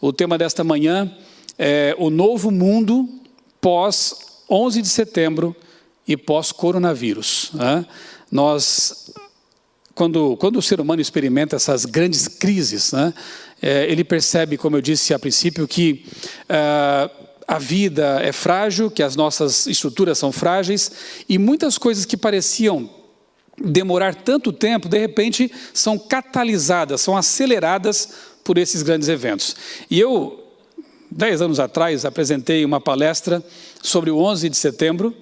O tema desta manhã é o novo mundo pós 11 de setembro e pós-coronavírus. Quando o ser humano experimenta essas grandes crises, ele percebe, como eu disse a princípio, que a vida é frágil, que as nossas estruturas são frágeis, e muitas coisas que pareciam demorar tanto tempo, de repente, são catalisadas, são aceleradas por esses grandes eventos. E eu, 10 anos atrás, apresentei uma palestra sobre o 11 de setembro,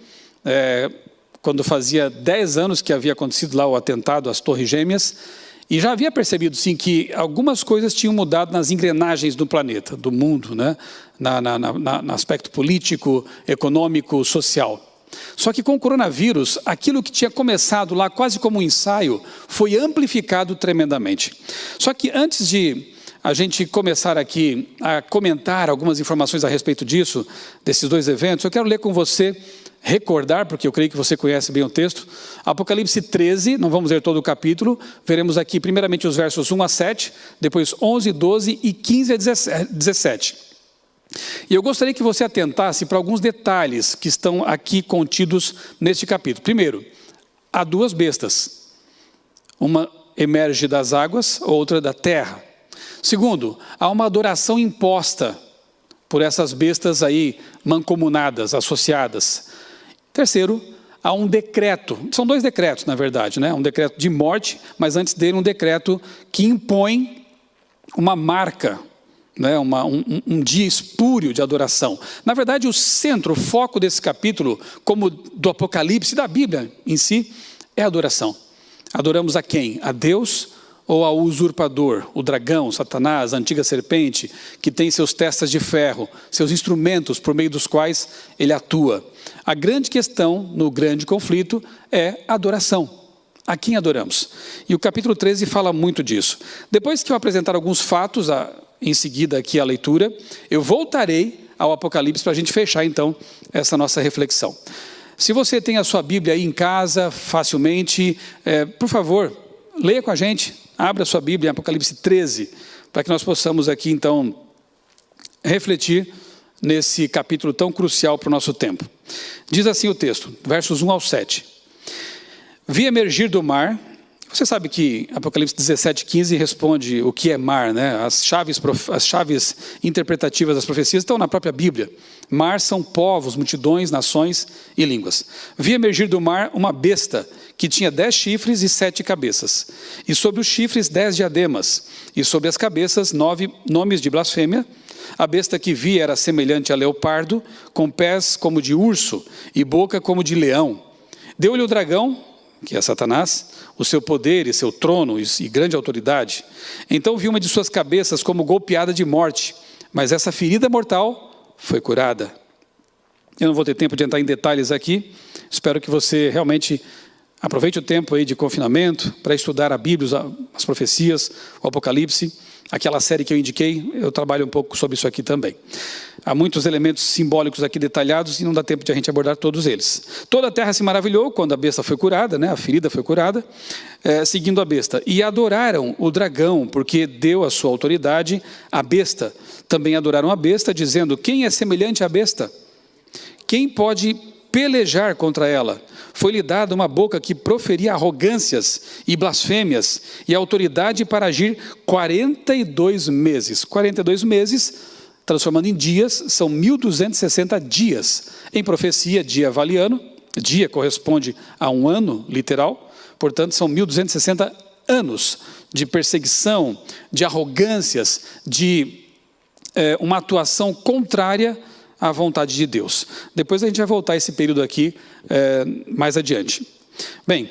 quando fazia 10 anos que havia acontecido lá o atentado às Torres Gêmeas, e já havia percebido, sim, que algumas coisas tinham mudado nas engrenagens do planeta, do mundo, no aspecto político, econômico, social. Só que com o coronavírus, aquilo que tinha começado lá quase como um ensaio, foi amplificado tremendamente. Só que antes de a gente começar aqui a comentar algumas informações a respeito disso, desses dois eventos, eu quero ler com você, recordar, porque eu creio que você conhece bem o texto, Apocalipse 13, não vamos ler todo o capítulo, veremos aqui primeiramente os versos 1 a 7, depois 11, 12 e 15 a 17. E eu gostaria que você atentasse para alguns detalhes que estão aqui contidos neste capítulo. Primeiro, há duas bestas, uma emerge das águas, outra da terra. Segundo, há uma adoração imposta por essas bestas aí mancomunadas, associadas. Terceiro, há um decreto, são dois decretos na verdade, um decreto de morte, mas antes dele um decreto que impõe uma marca, um dia espúrio de adoração. Na verdade, o centro, o foco desse capítulo, como do Apocalipse, da Bíblia em si, é a adoração. Adoramos a quem? A Deus ou ao usurpador, o dragão, Satanás, a antiga serpente, que tem seus testas de ferro, seus instrumentos por meio dos quais ele atua. A grande questão, no grande conflito, é a adoração. A quem adoramos? E o capítulo 13 fala muito disso. Depois que eu apresentar alguns fatos, em seguida aqui a leitura, eu voltarei ao Apocalipse para a gente fechar então essa nossa reflexão. Se você tem a sua Bíblia aí em casa, facilmente, por favor, leia com a gente, abra a sua Bíblia em Apocalipse 13, para que nós possamos aqui então refletir nesse capítulo tão crucial para o nosso tempo. Diz assim o texto, versos 1 ao 7. Vi emergir do mar. Você sabe que Apocalipse 17:15 responde o que é mar, As chaves interpretativas das profecias estão na própria Bíblia. Mar são povos, multidões, nações e línguas. Vi emergir do mar uma besta que tinha 10 chifres e 7 cabeças. E sobre os chifres 10 diademas. E sobre as cabeças 9 nomes de blasfêmia. A besta que vi era semelhante a leopardo, com pés como de urso e boca como de leão. Deu-lhe o dragão, que é Satanás, o seu poder e seu trono e grande autoridade. Então vi uma de suas cabeças como golpeada de morte, mas essa ferida mortal foi curada. Eu não vou ter tempo de entrar em detalhes aqui, espero que você realmente aproveite o tempo aí de confinamento para estudar a Bíblia, as profecias, o Apocalipse. Aquela série que eu indiquei, eu trabalho um pouco sobre isso aqui também. Há muitos elementos simbólicos aqui detalhados e não dá tempo de a gente abordar todos eles. Toda a terra se maravilhou quando a besta foi curada, a ferida foi curada, seguindo a besta. E adoraram o dragão, porque deu a sua autoridade à besta. Também adoraram a besta, dizendo, quem é semelhante à besta? Quem pode pelejar contra ela? Foi-lhe dada uma boca que proferia arrogâncias e blasfêmias, e autoridade para agir 42 meses. 42 meses, transformando em dias, são 1260 dias. Em profecia, dia valiano, dia corresponde a um ano, literal, portanto são 1260 anos de perseguição, de arrogâncias, de uma atuação contrária à vontade de Deus. Depois a gente vai voltar a esse período aqui mais adiante. Bem,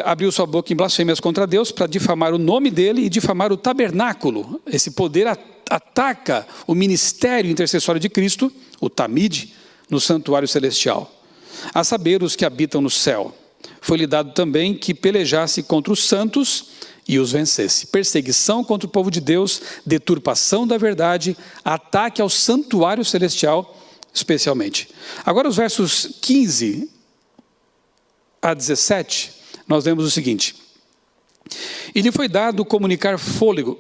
abriu sua boca em blasfêmias contra Deus para difamar o nome dele e difamar o tabernáculo. Esse poder ataca o ministério intercessório de Cristo, o Tamide, no santuário celestial. A saber, os que habitam no céu. Foi-lhe dado também que pelejasse contra os santos e os vencesse. Perseguição contra o povo de Deus, deturpação da verdade, ataque ao santuário celestial, especialmente. Agora os versos 15 a 17, nós vemos o seguinte. E lhe foi dado comunicar fôlego,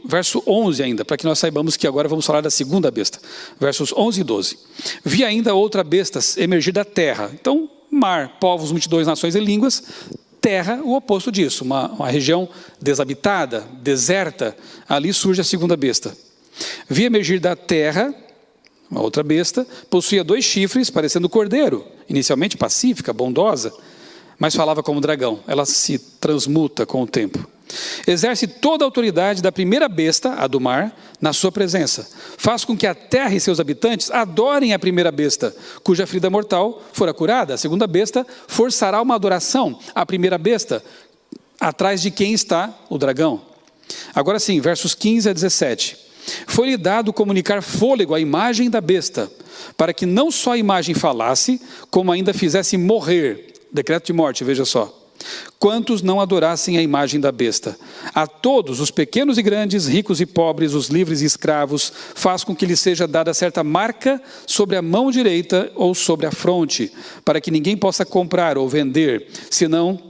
verso 11 ainda, para que nós saibamos que agora vamos falar da segunda besta. Versos 11 e 12. Vi ainda outra besta emergir da terra. Então, mar, povos, multidões, nações e línguas. Terra, o oposto disso, uma região desabitada, deserta. Ali surge a segunda besta. Vi emergir da terra, uma outra besta, possuía 2 chifres, parecendo cordeiro, inicialmente pacífica, bondosa, mas falava como dragão. Ela se transmuta com o tempo. Exerce toda a autoridade da primeira besta, a do mar, na sua presença. Faz com que a terra e seus habitantes adorem a primeira besta, cuja ferida mortal fora curada. A segunda besta forçará uma adoração à primeira besta, atrás de quem está o dragão. Agora sim, versos 15 a 17. Foi-lhe dado comunicar fôlego à imagem da besta, para que não só a imagem falasse, como ainda fizesse morrer. Decreto de morte, veja só. Quantos não adorassem a imagem da besta? A todos, os pequenos e grandes, ricos e pobres, os livres e escravos, faz com que lhe seja dada certa marca sobre a mão direita ou sobre a fronte, para que ninguém possa comprar ou vender, senão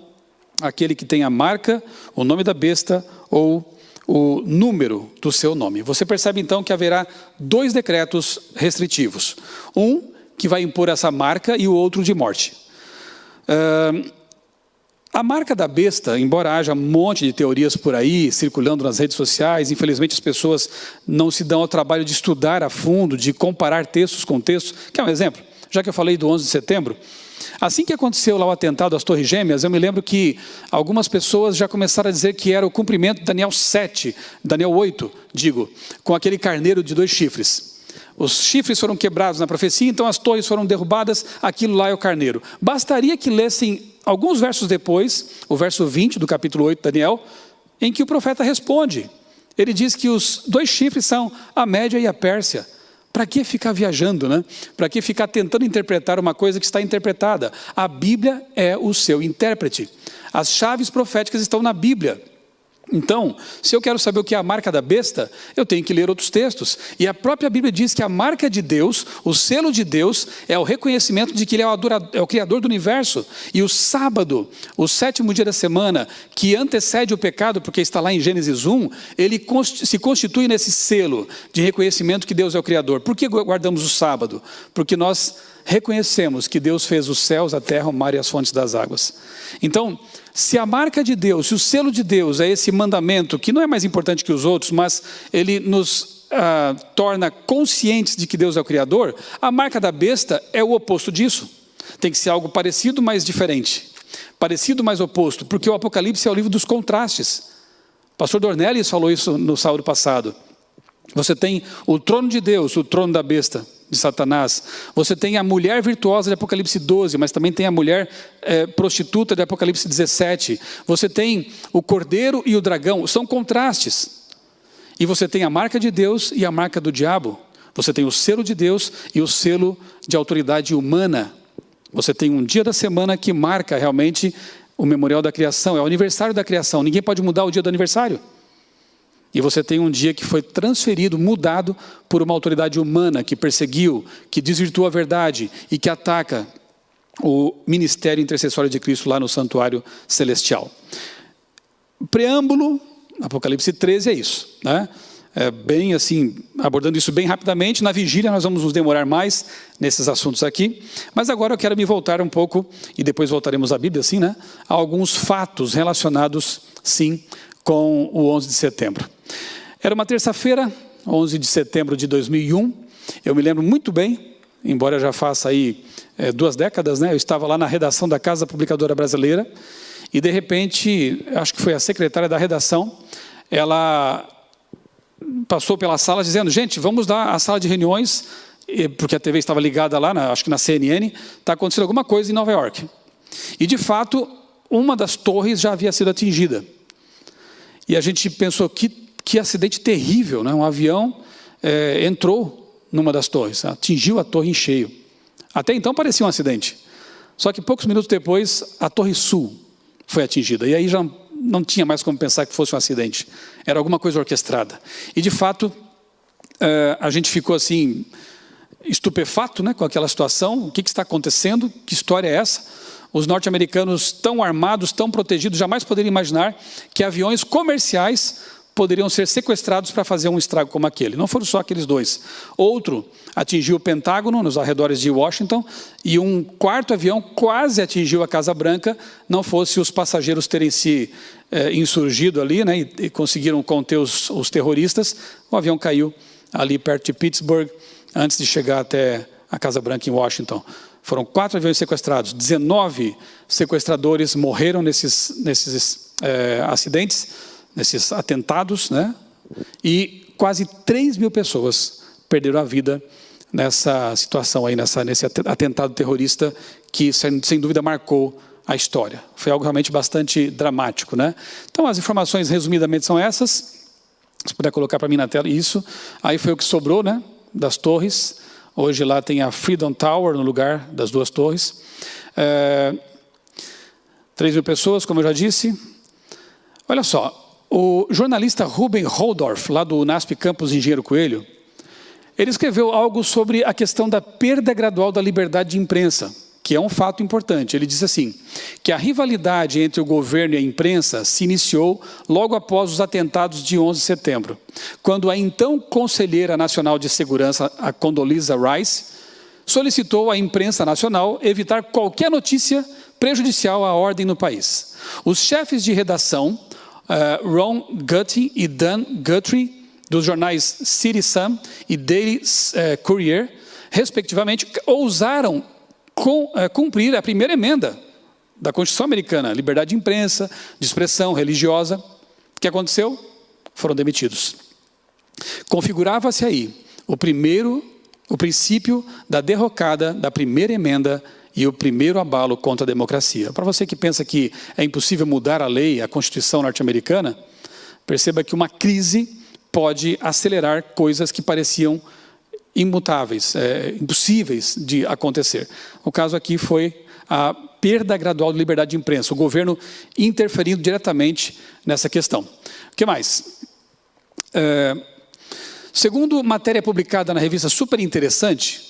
aquele que tem a marca, o nome da besta ou o número do seu nome. Você percebe então que haverá 2 decretos restritivos. Um que vai impor essa marca e o outro de morte. A marca da besta, embora haja um monte de teorias por aí, circulando nas redes sociais, infelizmente as pessoas não se dão ao trabalho de estudar a fundo, de comparar textos com textos. Quer um exemplo? Já que eu falei do 11 de setembro, assim que aconteceu lá o atentado às Torres Gêmeas, eu me lembro que algumas pessoas já começaram a dizer que era o cumprimento de Daniel 8, com aquele carneiro de 2 chifres. Os chifres foram quebrados na profecia, então as torres foram derrubadas, aquilo lá é o carneiro. Bastaria que lessem alguns versos depois, o verso 20 do capítulo 8 de Daniel, em que o profeta responde. Ele diz que os 2 chifres são a Média e a Pérsia. Para que ficar viajando, né? Para que ficar tentando interpretar uma coisa que está interpretada? A Bíblia é o seu intérprete. As chaves proféticas estão na Bíblia. Então, se eu quero saber o que é a marca da besta, eu tenho que ler outros textos. E a própria Bíblia diz que a marca de Deus, o selo de Deus, é o reconhecimento de que Ele é o Criador do universo. E o sábado, o 7º dia da semana, que antecede o pecado, porque está lá em Gênesis 1, ele se constitui nesse selo de reconhecimento que Deus é o Criador. Por que guardamos o sábado? Porque nós reconhecemos que Deus fez os céus, a terra, o mar e as fontes das águas. Então, se a marca de Deus, se o selo de Deus é esse mandamento, que não é mais importante que os outros, mas ele nos torna conscientes de que Deus é o Criador, a marca da besta é o oposto disso. Tem que ser algo parecido, mas diferente. Parecido, mas oposto, porque o Apocalipse é o livro dos contrastes. O pastor Dornelles falou isso no sábado passado. Você tem o trono de Deus, o trono da besta, de Satanás. Você tem a mulher virtuosa de Apocalipse 12, mas também tem a mulher prostituta de Apocalipse 17. Você tem o cordeiro e o dragão, são contrastes. E você tem a marca de Deus e a marca do diabo. Você tem o selo de Deus e o selo de autoridade humana. Você tem um dia da semana que marca realmente o memorial da criação, é o aniversário da criação. Ninguém pode mudar o dia do aniversário. E você tem um dia que foi transferido, mudado por uma autoridade humana que perseguiu, que desvirtua a verdade e que ataca o ministério intercessório de Cristo lá no santuário celestial. Preâmbulo, Apocalipse 13 é isso, né? Bem assim, abordando isso bem rapidamente. Na vigília nós vamos nos demorar mais nesses assuntos aqui, mas agora eu quero me voltar um pouco, e depois voltaremos à Bíblia, assim, né? A alguns fatos relacionados, sim, com o 11 de setembro. Era uma terça-feira, 11 de setembro de 2001, eu me lembro muito bem, embora já faça aí 2 décadas, né? Eu estava lá na redação da Casa Publicadora Brasileira, e de repente, acho que foi a secretária da redação, ela passou pela sala dizendo, gente, vamos lá à sala de reuniões, porque a TV estava ligada lá, acho que na CNN, está acontecendo alguma coisa em Nova York. E de fato, uma das torres já havia sido atingida. E a gente pensou, que acidente terrível, né? Um avião entrou numa das torres, atingiu a torre em cheio. Até então parecia um acidente. Só que poucos minutos depois, a Torre Sul foi atingida. E aí já não tinha mais como pensar que fosse um acidente. Era alguma coisa orquestrada. E de fato, a gente ficou assim, estupefato, né, com aquela situação. O que está acontecendo? Que história é essa? os norte-americanos tão armados, tão protegidos, jamais poderiam imaginar que aviões comerciais poderiam ser sequestrados para fazer um estrago como aquele. Não foram só aqueles dois. Outro atingiu o Pentágono, nos arredores de Washington, e um quarto avião quase atingiu a Casa Branca, não fosse os passageiros terem se insurgido ali, né, e conseguiram conter os terroristas. O avião caiu ali perto de Pittsburgh, antes de chegar até a Casa Branca em Washington. Foram 4 aviões sequestrados, 19 sequestradores morreram nesses acidentes, nesses atentados, né? E quase 3.000 pessoas perderam a vida nessa situação aí, nesse atentado terrorista que, sem dúvida, marcou a história. Foi algo realmente bastante dramático, né? Então, as informações, resumidamente, são essas. Se puder colocar para mim na tela isso. Aí foi o que sobrou, né, das torres. Hoje lá tem a Freedom Tower no lugar das 2 torres. 3.000 pessoas, como eu já disse. Olha só. O jornalista Ruben Holdorf, lá do UNASP Campus Engenheiro Coelho, ele escreveu algo sobre a questão da perda gradual da liberdade de imprensa, que é um fato importante. Ele diz assim, que a rivalidade entre o governo e a imprensa se iniciou logo após os atentados de 11 de setembro, quando a então Conselheira Nacional de Segurança, a Condoleezza Rice, solicitou à imprensa nacional evitar qualquer notícia prejudicial à ordem no país. Os chefes de redação, Ron Gutty e Dan Guthrie, dos jornais City Sun e Daily Courier, respectivamente, ousaram cumprir a primeira emenda da Constituição Americana, liberdade de imprensa, de expressão religiosa. O que aconteceu? Foram demitidos. Configurava-se aí o princípio da derrocada da primeira emenda e o primeiro abalo contra a democracia. Para você que pensa que é impossível mudar a lei, a Constituição norte-americana, perceba que uma crise pode acelerar coisas que pareciam imutáveis, impossíveis de acontecer. O caso aqui foi a perda gradual de liberdade de imprensa, o governo interferindo diretamente nessa questão. O que mais? Segundo matéria publicada na revista Super Interessante,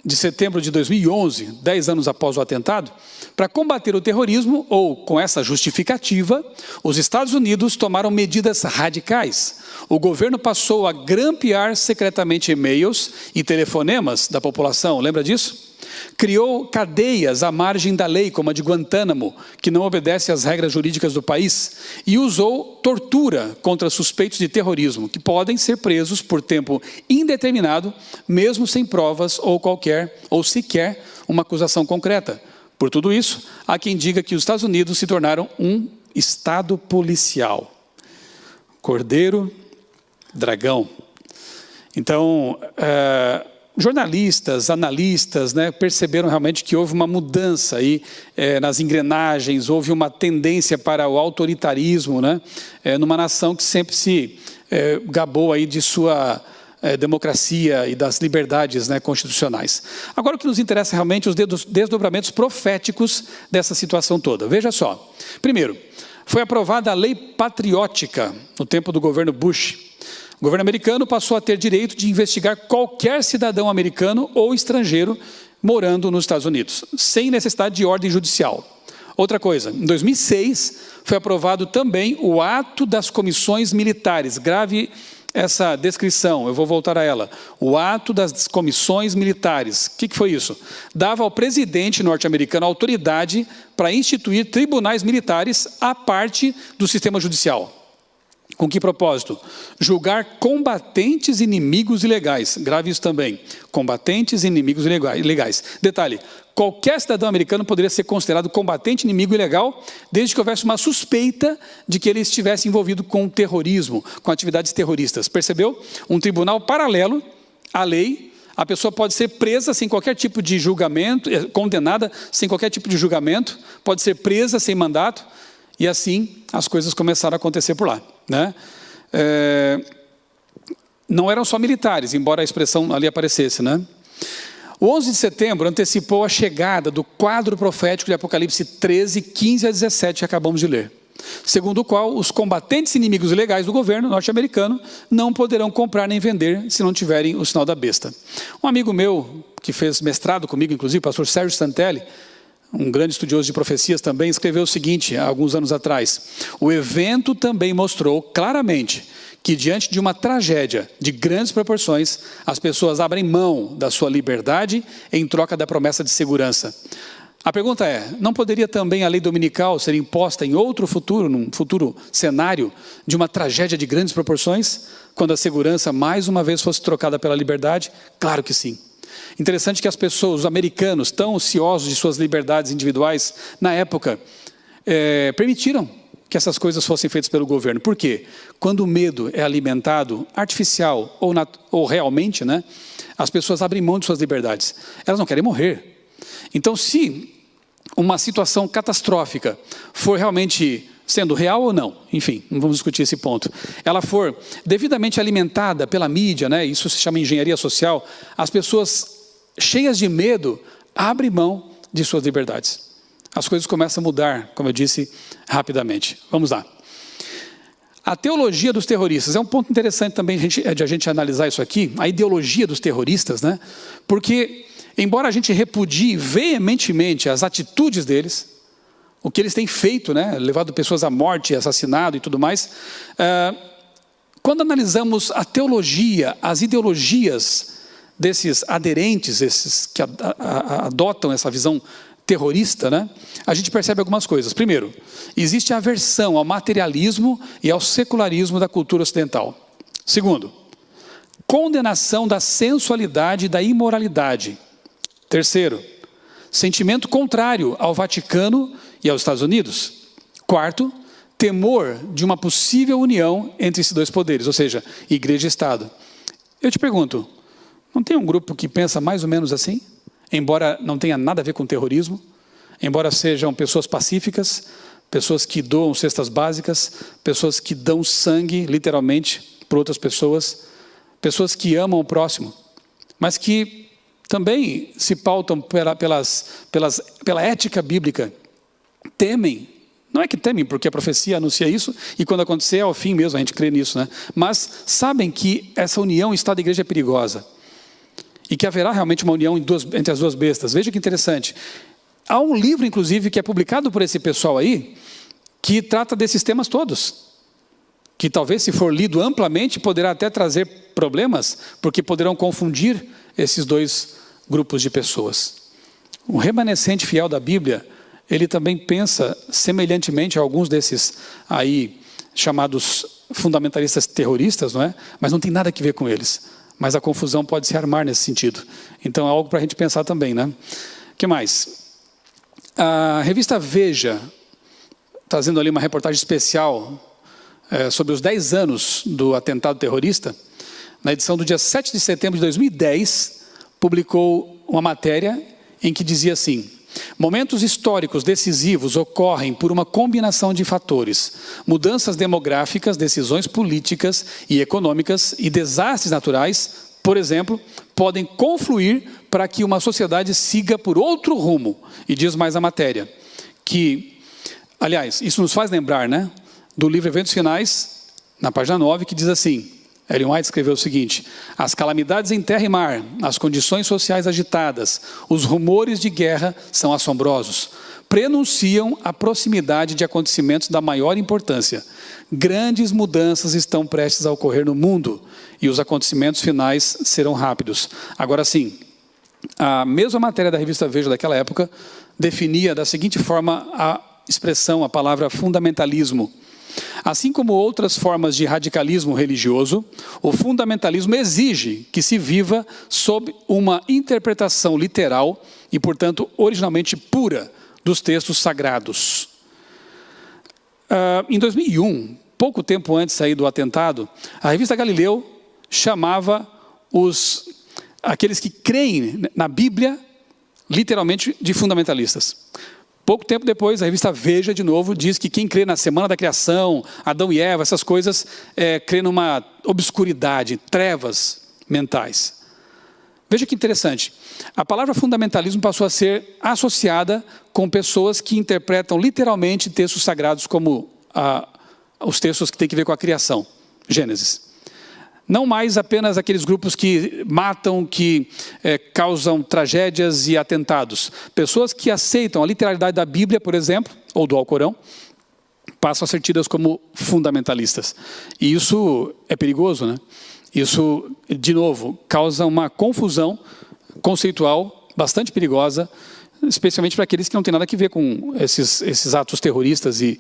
de setembro de 2011, 10 anos após o atentado, para combater o terrorismo, ou com essa justificativa, os Estados Unidos tomaram medidas radicais. O governo passou a grampear secretamente e-mails e telefonemas da população, lembra disso? Criou cadeias à margem da lei, como a de Guantánamo, que não obedece às regras jurídicas do país, e usou tortura contra suspeitos de terrorismo, que podem ser presos por tempo indeterminado, mesmo sem provas ou sequer uma acusação concreta. Por tudo isso, há quem diga que os Estados Unidos se tornaram um Estado policial. Cordeiro, dragão. Então, jornalistas, analistas, né, perceberam realmente que houve uma mudança aí, nas engrenagens, houve uma tendência para o autoritarismo, né, numa nação que sempre se gabou aí de sua democracia e das liberdades, né, constitucionais. Agora o que nos interessa realmente é os desdobramentos proféticos dessa situação toda. Veja só. Primeiro, foi aprovada a lei patriótica no tempo do governo Bush. O governo americano passou a ter direito de investigar qualquer cidadão americano ou estrangeiro morando nos Estados Unidos, sem necessidade de ordem judicial. Outra coisa, em 2006 foi aprovado também o ato das comissões militares. Grave essa descrição, eu vou voltar a ela. O ato das comissões militares. O que foi isso? Dava ao presidente norte-americano a autoridade para instituir tribunais militares à parte do sistema judicial. Com que propósito? Julgar combatentes inimigos ilegais. Grave isso também. Combatentes inimigos ilegais. Detalhe, qualquer cidadão americano poderia ser considerado combatente inimigo ilegal, desde que houvesse uma suspeita de que ele estivesse envolvido com terrorismo, com atividades terroristas. Percebeu? Um tribunal paralelo à lei. A pessoa pode ser presa sem qualquer tipo de julgamento, condenada sem qualquer tipo de julgamento, pode ser presa sem mandato, e assim as coisas começaram a acontecer por lá, né? Não eram só militares, embora a expressão ali aparecesse, né? O 11 de setembro antecipou a chegada do quadro profético de Apocalipse 13, 15 a 17, que acabamos de ler. Segundo o qual, os combatentes inimigos ilegais do governo norte-americano não poderão comprar nem vender se não tiverem o sinal da besta. Um amigo meu, que fez mestrado comigo, inclusive, o pastor Sérgio Santelli, um grande estudioso de profecias também, escreveu o seguinte, há alguns anos atrás: o evento também mostrou claramente que diante de uma tragédia de grandes proporções, as pessoas abrem mão da sua liberdade em troca da promessa de segurança. A pergunta é, não poderia também a lei dominical ser imposta em outro futuro, num futuro cenário de uma tragédia de grandes proporções, quando a segurança mais uma vez fosse trocada pela liberdade? Claro que sim. Interessante que as pessoas, os americanos, tão ansiosos de suas liberdades individuais, na época, permitiram que essas coisas fossem feitas pelo governo. Por quê? Quando o medo é alimentado, artificial ou realmente, né, as pessoas abrem mão de suas liberdades. Elas não querem morrer. Então, se uma situação catastrófica for realmente sendo real ou não, enfim, não vamos discutir esse ponto, ela for devidamente alimentada pela mídia, né, isso se chama engenharia social, as pessoas cheias de medo abrem mão de suas liberdades. As coisas começam a mudar, como eu disse, rapidamente. Vamos lá. A teologia dos terroristas. É um ponto interessante também de a gente analisar isso aqui, a ideologia dos terroristas, né? Porque, embora a gente repudie veementemente as atitudes deles, o que eles têm feito, né? Levado pessoas à morte, assassinado e tudo mais, quando analisamos a teologia, as ideologias desses aderentes, esses que adotam essa visão terrorista, né? A gente percebe algumas coisas. Primeiro, existe a aversão ao materialismo e ao secularismo da cultura ocidental. Segundo, condenação da sensualidade e da imoralidade. Terceiro, sentimento contrário ao Vaticano e aos Estados Unidos. Quarto, temor de uma possível união entre esses dois poderes, ou seja, igreja e Estado. Eu te pergunto, não tem um grupo que pensa mais ou menos assim? Embora não tenha nada a ver com terrorismo, embora sejam pessoas pacíficas, pessoas que doam cestas básicas, pessoas que dão sangue, literalmente, por outras pessoas, pessoas que amam o próximo, mas que também se pautam pela ética bíblica, temem, não é que temem porque a profecia anuncia isso, e quando acontecer é ao fim mesmo, a gente crê nisso, né? Mas sabem que essa união Estado-Igreja é perigosa, e que haverá realmente uma união entre as duas bestas. Veja que interessante. Há um livro, inclusive, que é publicado por esse pessoal aí, que trata desses temas todos. Que talvez, se for lido amplamente, poderá até trazer problemas, porque poderão confundir esses dois grupos de pessoas. O remanescente fiel da Bíblia, ele também pensa semelhantemente a alguns desses aí chamados fundamentalistas terroristas, não é? Mas não tem nada a ver com eles. Mas a confusão pode se armar nesse sentido. Então é algo para a gente pensar também, né? O que mais? A revista Veja, trazendo ali uma reportagem especial sobre os 10 anos do atentado terrorista, na edição do dia 7 de setembro de 2010, publicou uma matéria em que dizia assim: momentos históricos decisivos ocorrem por uma combinação de fatores. Mudanças demográficas, decisões políticas e econômicas e desastres naturais, por exemplo, podem confluir para que uma sociedade siga por outro rumo. E diz mais a matéria, que, aliás, isso nos faz lembrar, né, do livro Eventos Finais, na página 9, que diz assim, Ellen White escreveu o seguinte: as calamidades em terra e mar, as condições sociais agitadas, os rumores de guerra são assombrosos. Prenunciam a proximidade de acontecimentos da maior importância. Grandes mudanças estão prestes a ocorrer no mundo e os acontecimentos finais serão rápidos. Agora sim, a mesma matéria da revista Veja daquela época definia da seguinte forma a expressão, a palavra fundamentalismo. Assim como outras formas de radicalismo religioso, o fundamentalismo exige que se viva sob uma interpretação literal e, portanto, originalmente pura dos textos sagrados. Em 2001, pouco tempo antes aí do atentado, a revista Galileu chamava aqueles que creem na Bíblia, literalmente, de fundamentalistas. Pouco tempo depois, a revista Veja, de novo, diz que quem crê na semana da criação, Adão e Eva, essas coisas, crê numa obscuridade, trevas mentais. Veja que interessante. A palavra fundamentalismo passou a ser associada com pessoas que interpretam literalmente textos sagrados como os textos que têm a ver com a criação, Gênesis. Não mais apenas aqueles grupos que matam, que causam tragédias e atentados. Pessoas que aceitam a literalidade da Bíblia, por exemplo, ou do Alcorão, passam a ser tidas como fundamentalistas. E isso é perigoso, né? Isso, de novo, causa uma confusão conceitual bastante perigosa, especialmente para aqueles que não têm nada a ver com esses atos terroristas e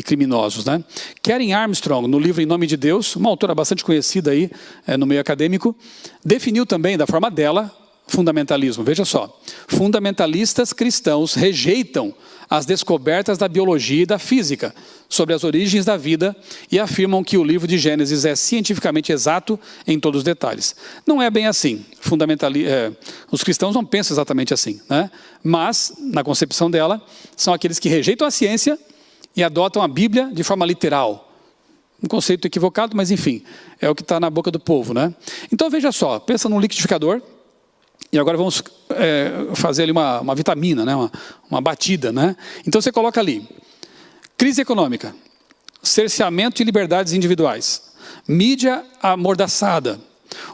criminosos, né? Karen Armstrong, no livro Em Nome de Deus, uma autora bastante conhecida aí no meio acadêmico, definiu também, da forma dela, fundamentalismo. Veja só, fundamentalistas cristãos rejeitam as descobertas da biologia e da física sobre as origens da vida e afirmam que o livro de Gênesis é cientificamente exato em todos os detalhes. Não é bem assim. Os cristãos não pensam exatamente assim, né? Mas, na concepção dela, são aqueles que rejeitam a ciência e adotam a Bíblia de forma literal. Um conceito equivocado, mas enfim, é o que está na boca do povo, né? Então veja só, pensa num liquidificador. E agora vamos fazer ali uma vitamina, né? uma batida, né? Então você coloca ali, crise econômica, cerceamento de liberdades individuais, mídia amordaçada,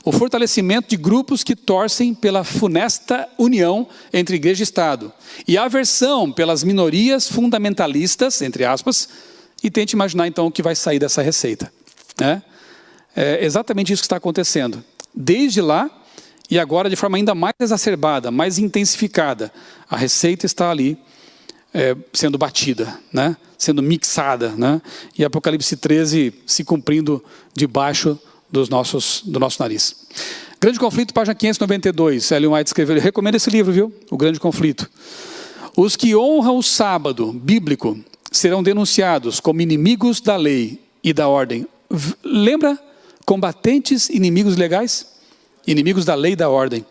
o fortalecimento de grupos que torcem pela funesta união entre igreja e Estado, e a aversão pelas minorias fundamentalistas, entre aspas, e tente imaginar então o que vai sair dessa receita, né? É exatamente isso que está acontecendo. Desde lá, e agora, de forma ainda mais exacerbada, mais intensificada, a receita está ali sendo batida, né? Sendo mixada, né? E Apocalipse 13 se cumprindo debaixo do nosso nariz. Grande Conflito, página 592, Ellen White escreveu, recomendo esse livro, viu? O Grande Conflito. Os que honram o sábado bíblico serão denunciados como inimigos da lei e da ordem. Lembra? Combatentes inimigos legais? Inimigos da lei e da ordem,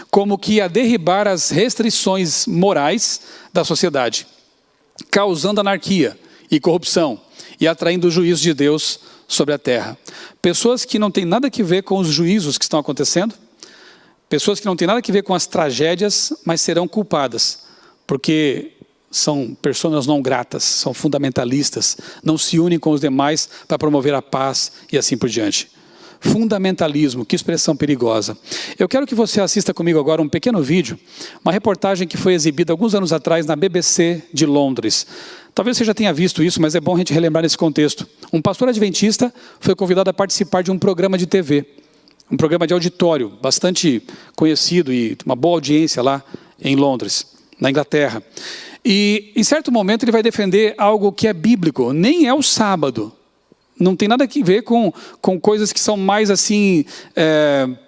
como que a derribar as restrições morais da sociedade, causando anarquia e corrupção e atraindo o juízo de Deus sobre a terra. Pessoas que não têm nada a ver com os juízos que estão acontecendo, pessoas que não têm nada a ver com as tragédias, mas serão culpadas, porque são pessoas não gratas, são fundamentalistas, não se unem com os demais para promover a paz e assim por diante. Fundamentalismo, que expressão perigosa. Eu quero que você assista comigo agora um pequeno vídeo, uma reportagem que foi exibida alguns anos atrás na BBC de Londres. Talvez você já tenha visto isso, mas é bom a gente relembrar nesse contexto. Um pastor adventista foi convidado a participar de um programa de TV, um programa de auditório, bastante conhecido e uma boa audiência lá em Londres, na Inglaterra. E em certo momento ele vai defender algo que é bíblico, nem é o sábado. Não tem nada a ver com coisas que são mais assim,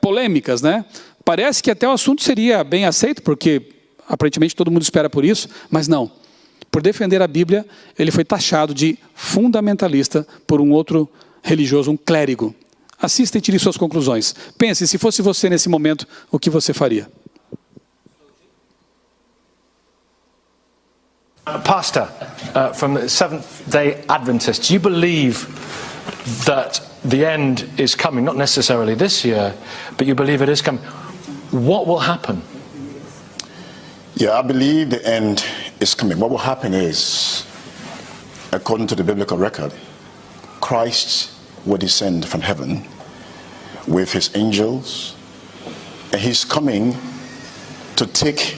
polêmicas, né? Parece que até o assunto seria bem aceito, porque aparentemente todo mundo espera por isso, mas não. Por defender a Bíblia, ele foi taxado de fundamentalista por um outro religioso, um clérigo. Assista e tire suas conclusões. Pense, se fosse você nesse momento, o que você faria? Pastor, from the Seventh-day Adventists, do you believe that the end is coming? Not necessarily this year, but you believe it is coming. What will happen? Yeah, I believe the end is coming. What will happen is, according to the biblical record, Christ will descend from heaven with his angels, and he's coming to take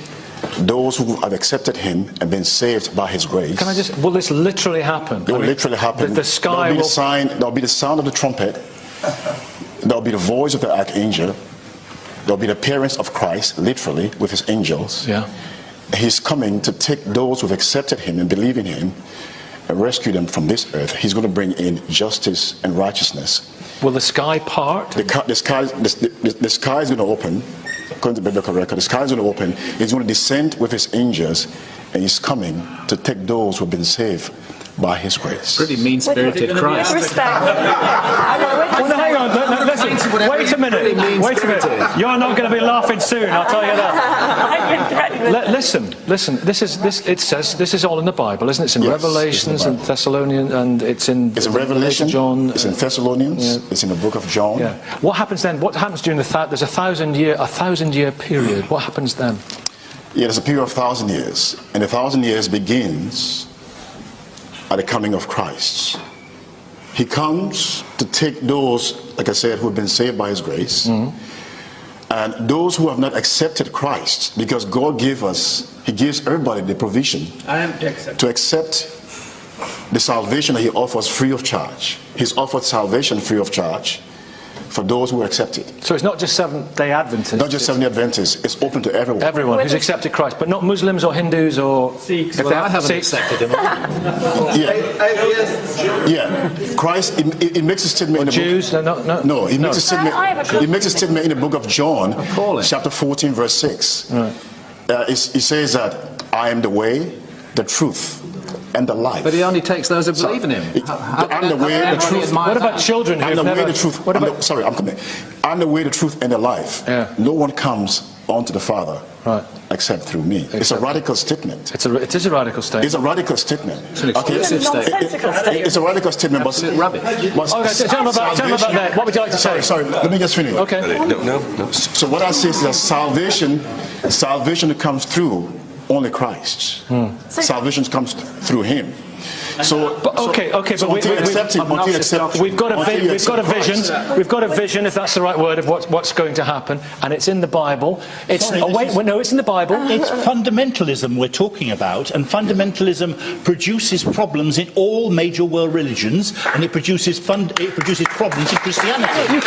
those who have accepted him and been saved by his grace. Can I just, will this literally happen? It will literally happen. The sky will... There'll be the sound of the trumpet. There'll be the voice of the archangel. There'll be the appearance of Christ, literally, with his angels. Yeah. He's coming to take those who have accepted him and believe in him and rescue them from this earth. He's going to bring in justice and righteousness. Will the sky part? The sky is going to open. According to the biblical record, the sky is going to open. He's going to descend with his angels, and he's coming to take those who have been saved by his grace. Pretty mean-spirited Christ. Well, no, hang on. Listen. Wait a minute. Wait a minute. You're not going to be laughing soon. I'll tell you that. Listen. It says this is all in the Bible, isn't it? It's in Revelations and Thessalonians, and it's in Revelation, John. It's in Thessalonians. Yeah. It's in the book of John. Yeah. What happens then? What happens during there's a thousand year period? What happens then? Yeah, there's a period of 1,000 years, and the 1,000 years begins at the coming of Christ. He comes to take those, like I said, who have been saved by his grace, and those who have not accepted Christ, because God gave us, he gives everybody the provision to accept the salvation that he offers free of charge. He's offered salvation free of charge for those who accept it. So it's not just Seventh-day Adventists. Not just Seventh-day Adventists. It's open to everyone. Everyone who's accepted Christ, but not Muslims or Hindus or Sikhs. Well, I haven't accepted him. Yeah. Christ, it makes a statement in the Jews. book. No, he makes a statement. He makes a statement in the book of John, chapter 14, verse 6. Right. He says that I am the way, the truth, and the life. But he only takes those who believe in him. I'm the way, the truth. What about children I'm who've the way, never... the truth. What about... Sorry, I'm coming. I'm the way, the truth, and the life. Yeah. No one comes onto the Father except through me. It's a radical statement. It is a radical statement. It's a radical statement. It's an exclusive statement. It's a radical statement, but Absolute rubbish. Okay, tell me about that. What would you like to say? Sorry, let me just finish. Okay. No. So what I say is that salvation comes through only Christ. Salvation comes through him. So, okay, but we've got a vision, if that's the right word, of what's going to happen, and it's in the Bible. It's in the Bible. It's fundamentalism we're talking about, and fundamentalism produces problems in all major world religions, and it produces problems in Christianity.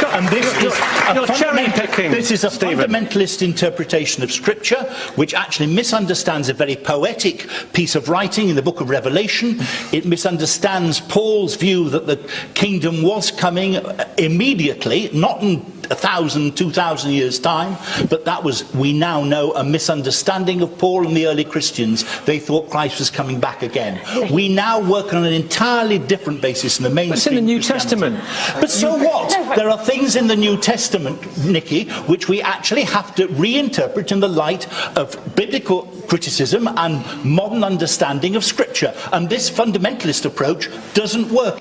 This is a fundamentalist interpretation of Scripture, which actually misunderstands a very poetic piece of writing in the book of Revelation. It misunderstands Paul's view that the kingdom was coming immediately, not in 1,000, 2,000 years' time, but that was, we now know, a misunderstanding of Paul and the early Christians. They thought Christ was coming back again. We now work on an entirely different basis in the mainstream. It's in the New Testament. But so what? There are things in the New Testament, Nicky, which we actually have to reinterpret in the light of biblical criticism and modern understanding of Scripture. And this fundamentalist approach doesn't work.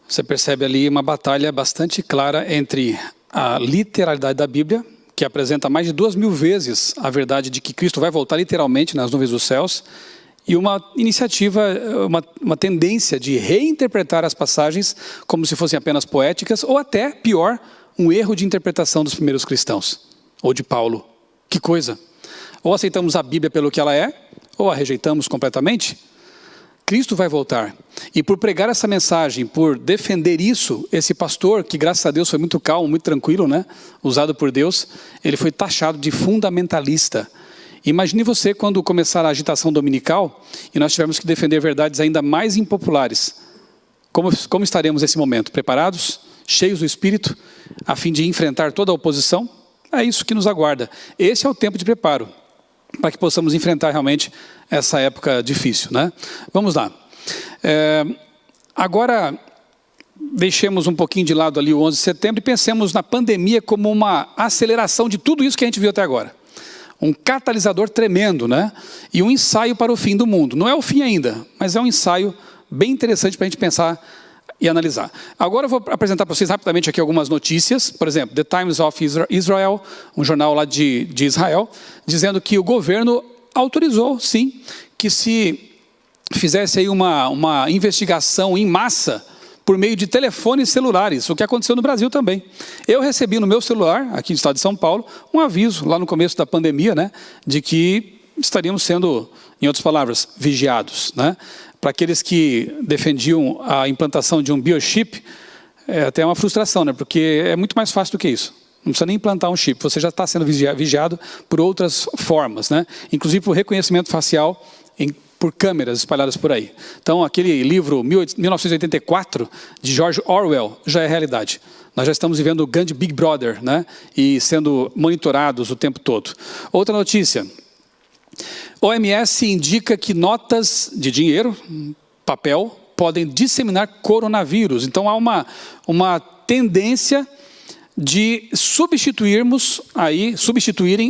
Você percebe ali uma batalha bastante clara entre a literalidade da Bíblia, que apresenta mais de 2.000 vezes a verdade de que Cristo vai voltar literalmente nas nuvens dos céus, e uma iniciativa, uma tendência de reinterpretar as passagens como se fossem apenas poéticas, ou até, pior, um erro de interpretação dos primeiros cristãos, ou de Paulo. Que coisa! Ou aceitamos a Bíblia pelo que ela é, ou a rejeitamos completamente. Cristo vai voltar. E por pregar essa mensagem, por defender isso, esse pastor, que graças a Deus foi muito calmo, muito tranquilo, né? Usado por Deus, ele foi taxado de fundamentalista. Imagine você quando começar a agitação dominical e nós tivermos que defender verdades ainda mais impopulares. Como estaremos nesse momento? Preparados? Cheios do Espírito? A fim de enfrentar toda a oposição? É isso que nos aguarda. Esse é o tempo de preparo, para que possamos enfrentar realmente essa época difícil, né? Vamos lá. Agora, deixemos um pouquinho de lado ali o 11 de setembro e pensemos na pandemia como uma aceleração de tudo isso que a gente viu até agora. Um catalisador tremendo, né? E um ensaio para o fim do mundo. Não é o fim ainda, mas é um ensaio bem interessante para a gente pensar e analisar. Agora eu vou apresentar para vocês rapidamente aqui algumas notícias. Por exemplo, The Times of Israel, um jornal lá de Israel, dizendo que o governo autorizou, sim, que se fizesse aí uma investigação em massa por meio de telefones celulares, o que aconteceu no Brasil também. Eu recebi no meu celular, aqui no estado de São Paulo, um aviso lá no começo da pandemia, né, de que estaríamos sendo, em outras palavras, vigiados, né? Para aqueles que defendiam a implantação de um biochip, é até uma frustração, né? Porque é muito mais fácil do que isso. Não precisa nem implantar um chip, você já está sendo vigiado por outras formas, né? Inclusive por reconhecimento facial por câmeras espalhadas por aí. Então, aquele livro 1984, de George Orwell, já é realidade. Nós já estamos vivendo o grande Big Brother, né? E sendo monitorados o tempo todo. Outra notícia. OMS indica que notas de dinheiro, papel, podem disseminar coronavírus. Então, há uma tendência de substituírem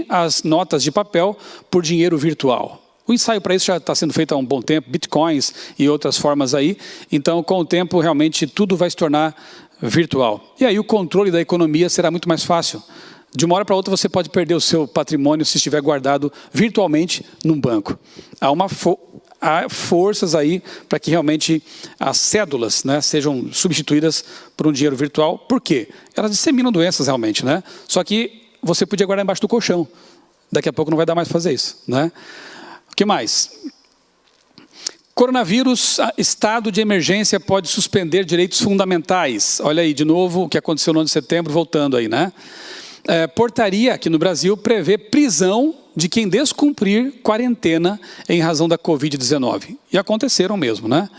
as notas de papel por dinheiro virtual. O ensaio para isso já está sendo feito há um bom tempo, bitcoins e outras formas aí. Então, com o tempo, realmente, tudo vai se tornar virtual. E aí o controle da economia será muito mais fácil. De uma hora para outra, você pode perder o seu patrimônio se estiver guardado virtualmente num banco. há forças aí para que realmente as cédulas, né, sejam substituídas por um dinheiro virtual. Por quê? Elas disseminam doenças realmente, né? Só que você podia guardar embaixo do colchão. Daqui a pouco não vai dar mais para fazer isso, né? O que mais? Coronavírus, estado de emergência pode suspender direitos fundamentais. Olha aí, de novo, o que aconteceu no ano de setembro, voltando aí, né? Portaria aqui no Brasil prevê prisão de quem descumprir quarentena em razão da Covid-19. E aconteceram mesmo, né?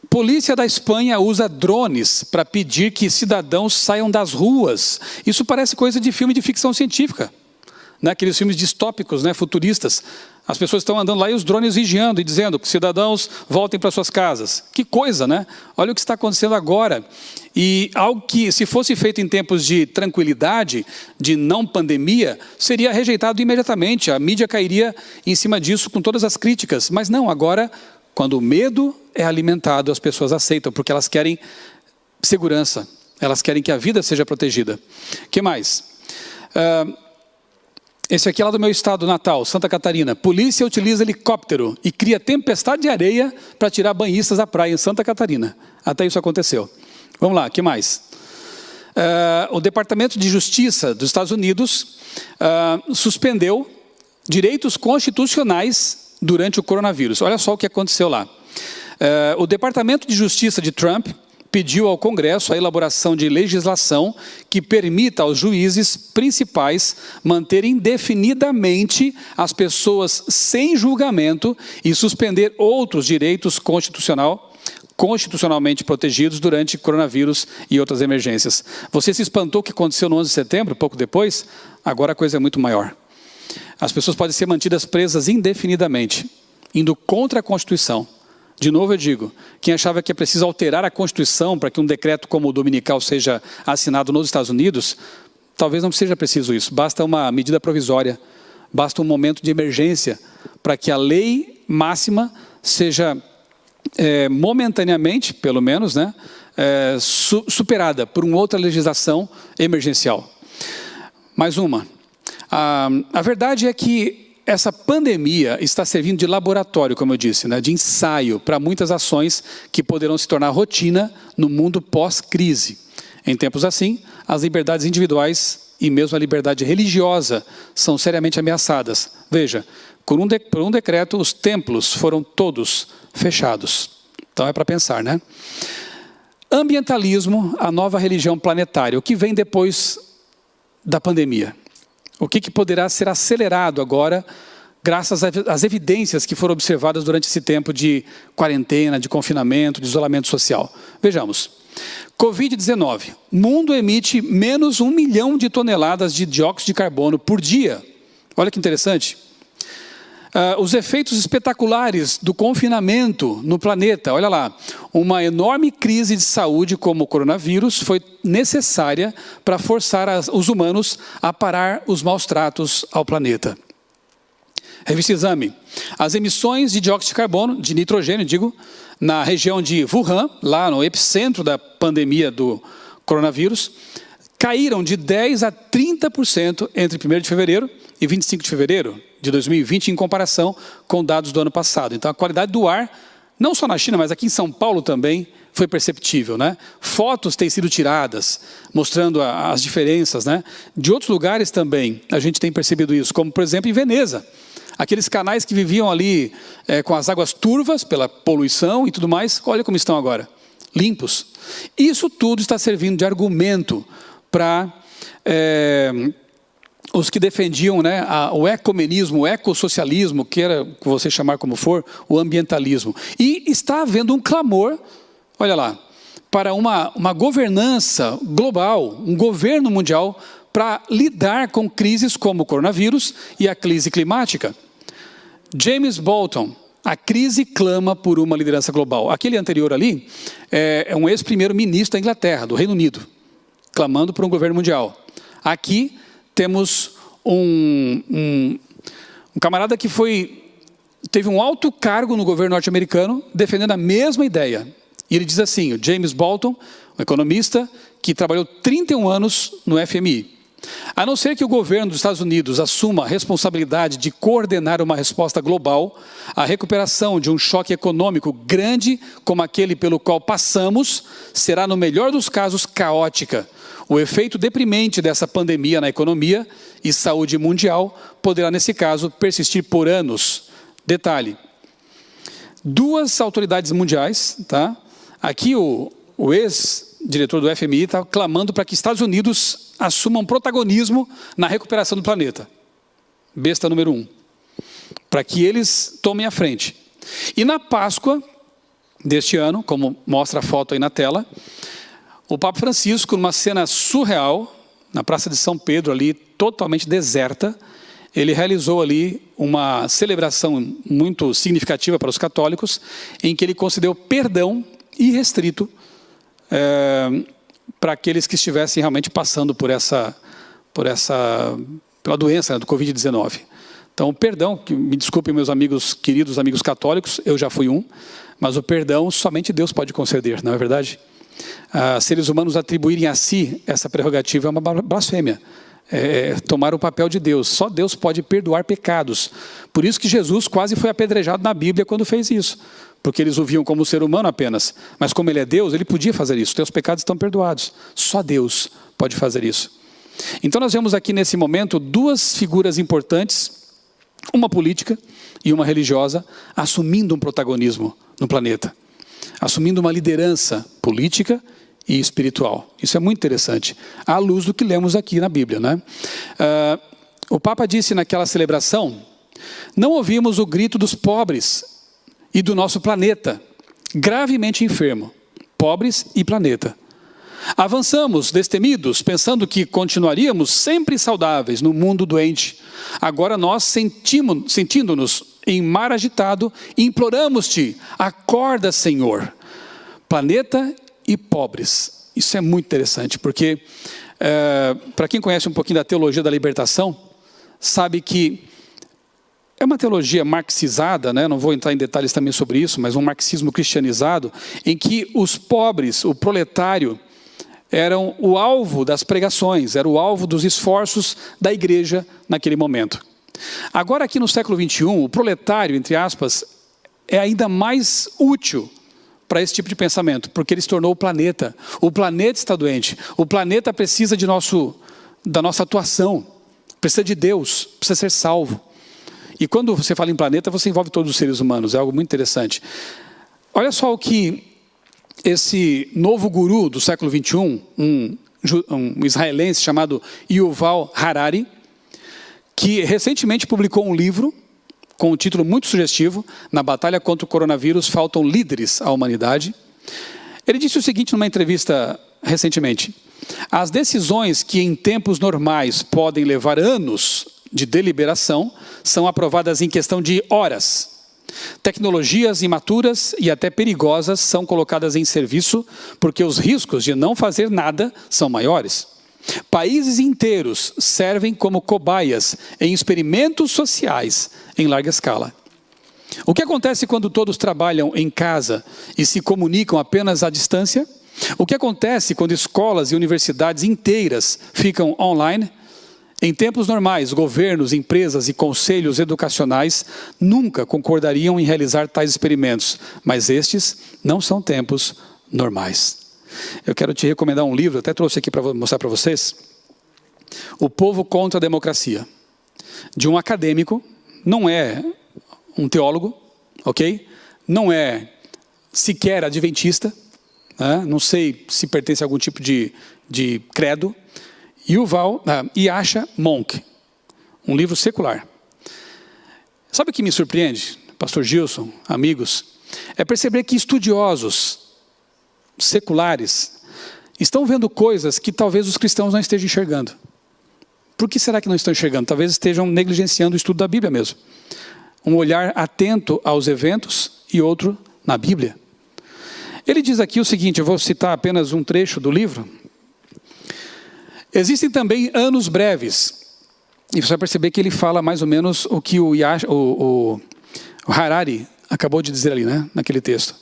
Polícia da Espanha usa drones para pedir que cidadãos saiam das ruas. Isso parece coisa de filme de ficção científica, né? Aqueles filmes distópicos, né? Futuristas. As pessoas estão andando lá e os drones vigiando e dizendo que cidadãos voltem para suas casas. Que coisa, né? Olha o que está acontecendo agora. E algo que, se fosse feito em tempos de tranquilidade, de não pandemia, seria rejeitado imediatamente. A mídia cairia em cima disso com todas as críticas. Mas não, agora, quando o medo é alimentado, as pessoas aceitam, porque elas querem segurança. Elas querem que a vida seja protegida. O que mais? Esse aqui é lá do meu estado natal, Santa Catarina. Polícia utiliza helicóptero e cria tempestade de areia para tirar banhistas da praia em Santa Catarina. Até isso aconteceu. Vamos lá, o que mais? O Departamento de Justiça dos Estados Unidos suspendeu direitos constitucionais durante o coronavírus. Olha só o que aconteceu lá. O Departamento de Justiça de Trump pediu ao Congresso a elaboração de legislação que permita aos juízes principais manterem indefinidamente as pessoas sem julgamento e suspender outros direitos constitucionalmente protegidos durante coronavírus e outras emergências. Você se espantou o que aconteceu no 11 de setembro, pouco depois? Agora a coisa é muito maior. As pessoas podem ser mantidas presas indefinidamente, indo contra a Constituição. De novo eu digo, quem achava que é preciso alterar a Constituição para que um decreto como o dominical seja assinado nos Estados Unidos, talvez não seja preciso isso. Basta uma medida provisória, basta um momento de emergência para que a lei máxima seja momentaneamente, pelo menos, né, superada por uma outra legislação emergencial. Mais uma. A verdade é que essa pandemia está servindo de laboratório, como eu disse, né, de ensaio para muitas ações que poderão se tornar rotina no mundo pós-crise. Em tempos assim, as liberdades individuais e mesmo a liberdade religiosa são seriamente ameaçadas. Veja, por um decreto, os templos foram todos fechados. Então é para pensar, né? Ambientalismo, a nova religião planetária, o que vem depois da pandemia? O que poderá ser acelerado agora, graças às evidências que foram observadas durante esse tempo de quarentena, de confinamento, de isolamento social? Vejamos. Covid-19. O mundo emite menos 1 milhão de toneladas de dióxido de carbono por dia. Olha que interessante. Os efeitos espetaculares do confinamento no planeta. Olha lá, uma enorme crise de saúde como o coronavírus foi necessária para forçar os humanos a parar os maus tratos ao planeta. Revista Exame. As emissões de dióxido de carbono, de nitrogênio, digo, na região de Wuhan, lá no epicentro da pandemia do coronavírus, caíram de 10% a 30% entre 1º de fevereiro e 25 de fevereiro de 2020, em comparação com dados do ano passado. Então, a qualidade do ar, não só na China, mas aqui em São Paulo também, foi perceptível, né? Fotos têm sido tiradas, mostrando as diferenças, né? De outros lugares também, a gente tem percebido isso, como, por exemplo, em Veneza. Aqueles canais que viviam ali com as águas turvas, pela poluição e tudo mais, olha como estão agora, limpos. Isso tudo está servindo de argumento para os que defendiam, né, o ecumenismo, o ecossocialismo, queira você chamar como for, o ambientalismo. E está havendo um clamor, olha lá, para uma governança global, um governo mundial para lidar com crises como o coronavírus e a crise climática. James Bolton, a crise clama por uma liderança global. Aquele anterior ali é um ex-primeiro-ministro da Inglaterra, do Reino Unido, clamando por um governo mundial. Aqui temos um camarada que teve um alto cargo no governo norte-americano defendendo a mesma ideia. E ele diz assim, o James Bolton, um economista que trabalhou 31 anos no FMI. A não ser que o governo dos Estados Unidos assuma a responsabilidade de coordenar uma resposta global, a recuperação de um choque econômico grande como aquele pelo qual passamos será, no melhor dos casos, caótica. O efeito deprimente dessa pandemia na economia e saúde mundial poderá, nesse caso, persistir por anos. Detalhe, 2 autoridades mundiais, tá? Aqui o ex-diretor do FMI está clamando para que Estados Unidos assumam protagonismo na recuperação do planeta. Besta número 1. Para que eles tomem a frente. E na Páscoa deste ano, como mostra a foto aí na tela, o Papa Francisco, numa cena surreal, na Praça de São Pedro, ali totalmente deserta, ele realizou ali uma celebração muito significativa para os católicos, em que ele concedeu perdão irrestrito para aqueles que estivessem realmente passando pela doença, né, do Covid-19. Então, perdão, me desculpem meus amigos, queridos amigos católicos, eu já fui um, mas o perdão somente Deus pode conceder, não é verdade? Seres humanos atribuírem a si essa prerrogativa é uma blasfêmia. Tomar o papel de Deus. Só Deus pode perdoar pecados. Por isso que Jesus quase foi apedrejado na Bíblia quando fez isso. Porque eles o viam como ser humano apenas. Mas como ele é Deus, ele podia fazer isso. Teus pecados estão perdoados. Só Deus pode fazer isso. Então nós vemos aqui nesse momento 2 figuras importantes, uma política e uma religiosa, assumindo um protagonismo no planeta. Assumindo uma liderança política e espiritual. Isso é muito interessante, à luz do que lemos aqui na Bíblia, né? O Papa disse naquela celebração: não ouvimos o grito dos pobres e do nosso planeta, gravemente enfermo, pobres e planeta. Avançamos destemidos, pensando que continuaríamos sempre saudáveis no mundo doente. Agora nós, sentindo-nos em mar agitado, imploramos-te, acorda, Senhor. Planeta e pobres. Isso é muito interessante, porque para quem conhece um pouquinho da teologia da libertação, sabe que é uma teologia marxizada, né? Não vou entrar em detalhes também sobre isso, mas um marxismo cristianizado, em que os pobres, o proletário, eram o alvo das pregações, era o alvo dos esforços da igreja naquele momento. Agora aqui no século XXI, o proletário, entre aspas, é ainda mais útil para esse tipo de pensamento, porque ele se tornou o planeta. O planeta está doente, o planeta precisa da nossa atuação, precisa de Deus, precisa ser salvo. E quando você fala em planeta, você envolve todos os seres humanos, é algo muito interessante. Olha só o que esse novo guru do século XXI, um israelense chamado Yuval Harari, que recentemente publicou um livro com um título muito sugestivo: Na batalha contra o coronavírus faltam líderes à humanidade. Ele disse o seguinte numa entrevista recentemente: as decisões que em tempos normais podem levar anos de deliberação são aprovadas em questão de horas. Tecnologias imaturas e até perigosas são colocadas em serviço porque os riscos de não fazer nada são maiores. Países inteiros servem como cobaias em experimentos sociais em larga escala. O que acontece quando todos trabalham em casa e se comunicam apenas à distância? O que acontece quando escolas e universidades inteiras ficam online? Em tempos normais, governos, empresas e conselhos educacionais nunca concordariam em realizar tais experimentos, mas estes não são tempos normais. Eu quero te recomendar um livro, até trouxe aqui para mostrar para vocês, O Povo contra a Democracia, de um acadêmico, não é um teólogo, ok? Não é sequer adventista, né? Não sei se pertence a algum tipo de credo. Yasha Monk, um livro secular. Sabe o que me surpreende, pastor Gilson, amigos? É perceber que estudiosos seculares estão vendo coisas que talvez os cristãos não estejam enxergando. Por que será que não estão enxergando? Talvez estejam negligenciando o estudo da Bíblia mesmo. Um olhar atento aos eventos e outro na Bíblia. Ele diz aqui o seguinte, eu vou citar apenas um trecho do livro. Existem também anos breves. E você vai perceber que ele fala mais ou menos o que o Harari acabou de dizer ali, né, naquele texto.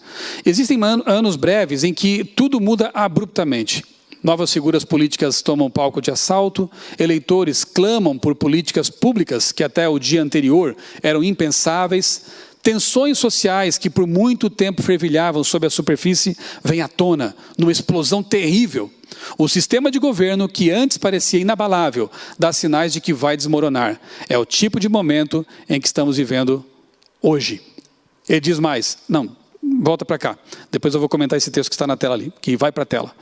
Existem anos breves em que tudo muda abruptamente. Novas figuras políticas tomam palco de assalto, eleitores clamam por políticas públicas que até o dia anterior eram impensáveis, tensões sociais que por muito tempo fervilhavam sob a superfície vêm à tona, numa explosão terrível. O sistema de governo, que antes parecia inabalável, dá sinais de que vai desmoronar. É o tipo de momento em que estamos vivendo hoje. Ele diz mais, não, volta para cá, depois eu vou comentar esse texto que está na tela ali, que vai para a tela.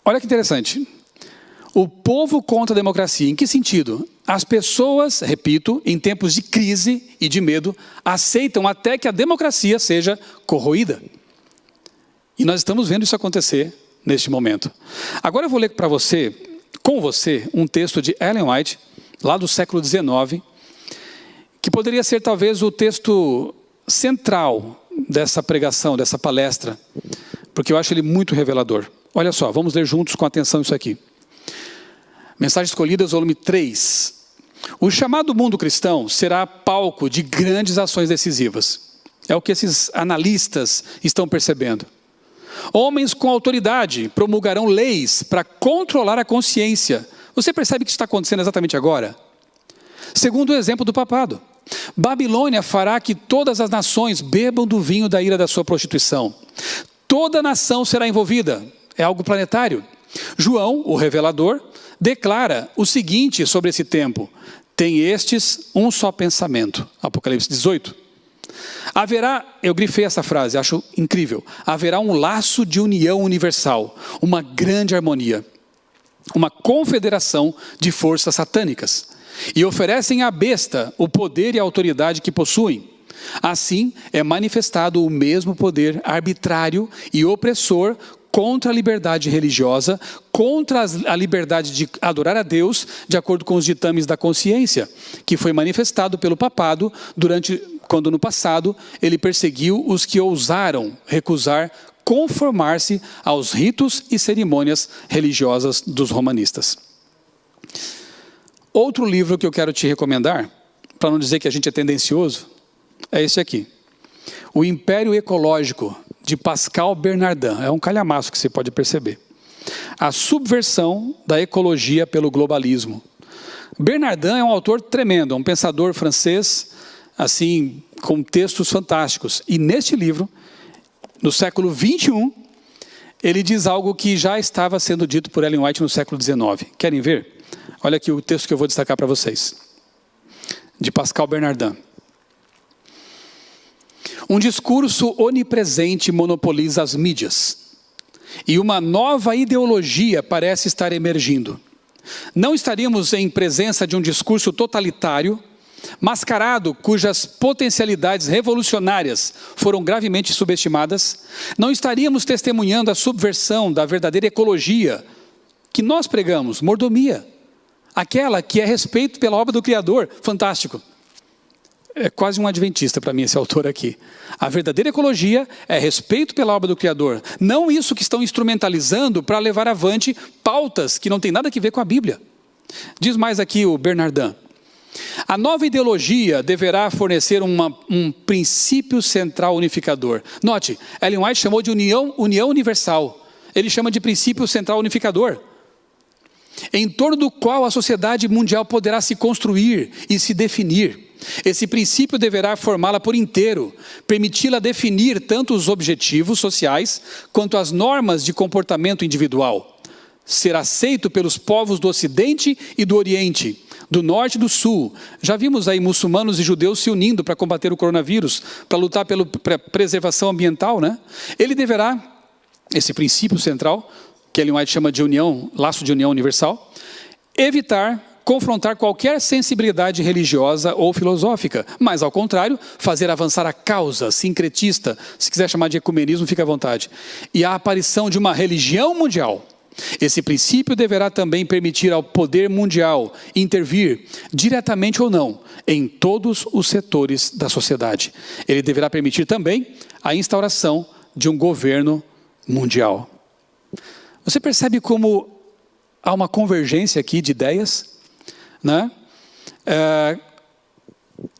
Olha que interessante. O povo contra a democracia. Em que sentido? As pessoas, repito, em tempos de crise e de medo, aceitam até que a democracia seja corroída. E nós estamos vendo isso acontecer neste momento. Agora eu vou ler para você, com você, um texto de Ellen White, lá do século XIX, que poderia ser talvez o texto central dessa pregação, dessa palestra, porque eu acho ele muito revelador. Olha só, vamos ler juntos com atenção isso aqui. Mensagens Escolhidas, volume 3. O chamado mundo cristão será palco de grandes ações decisivas. É o que esses analistas estão percebendo. Homens com autoridade promulgarão leis para controlar a consciência. Você percebe que isso está acontecendo exatamente agora? Segundo o exemplo do papado. Babilônia fará que todas as nações bebam do vinho da ira da sua prostituição. Toda nação será envolvida. É algo planetário. João, o revelador, declara o seguinte sobre esse tempo. Tem estes um só pensamento. Apocalipse 18. Haverá, eu grifei essa frase, acho incrível. Haverá um laço de união universal. Uma grande harmonia. Uma confederação de forças satânicas. E oferecem à besta o poder e a autoridade que possuem. Assim, é manifestado o mesmo poder arbitrário e opressor contra a liberdade religiosa, contra a liberdade de adorar a Deus, de acordo com os ditames da consciência, que foi manifestado pelo papado quando no passado ele perseguiu os que ousaram recusar conformar-se aos ritos e cerimônias religiosas dos romanistas. Outro livro que eu quero te recomendar, para não dizer que a gente é tendencioso, é esse aqui. O Império Ecológico, de Pascal Bernardin. É um calhamaço que você pode perceber. A subversão da ecologia pelo globalismo. Bernardin é um autor tremendo, é um pensador francês, assim, com textos fantásticos. E neste livro, no século 21, ele diz algo que já estava sendo dito por Ellen White no século 19. Querem ver? Olha aqui o texto que eu vou destacar para vocês. De Pascal Bernardin. Um discurso onipresente monopoliza as mídias. E uma nova ideologia parece estar emergindo. Não estaríamos em presença de um discurso totalitário, mascarado, cujas potencialidades revolucionárias foram gravemente subestimadas? Não estaríamos testemunhando a subversão da verdadeira ecologia que nós pregamos, mordomia. Aquela que é respeito pela obra do Criador. Fantástico. É quase um adventista para mim esse autor aqui. A verdadeira ecologia é respeito pela obra do Criador. Não isso que estão instrumentalizando para levar avante pautas que não tem nada a ver com a Bíblia. Diz mais aqui o Bernardin. A nova ideologia deverá fornecer um princípio central unificador. Note, Ellen White chamou de união universal. Ele chama de princípio central unificador. Em torno do qual a sociedade mundial poderá se construir e se definir. Esse princípio deverá formá-la por inteiro, permiti-la definir tanto os objetivos sociais quanto as normas de comportamento individual. Ser aceito pelos povos do Ocidente e do Oriente, do Norte e do Sul. Já vimos aí muçulmanos e judeus se unindo para combater o coronavírus, para lutar pela preservação ambiental, né? Ele deverá, esse princípio central, que Ellen White chama de união, laço de união universal, evitar confrontar qualquer sensibilidade religiosa ou filosófica, mas, ao contrário, fazer avançar a causa sincretista, se quiser chamar de ecumenismo, fica à vontade, e a aparição de uma religião mundial. Esse princípio deverá também permitir ao poder mundial intervir, diretamente ou não, em todos os setores da sociedade. Ele deverá permitir também a instauração de um governo mundial. Você percebe como há uma convergência aqui de ideias? Né?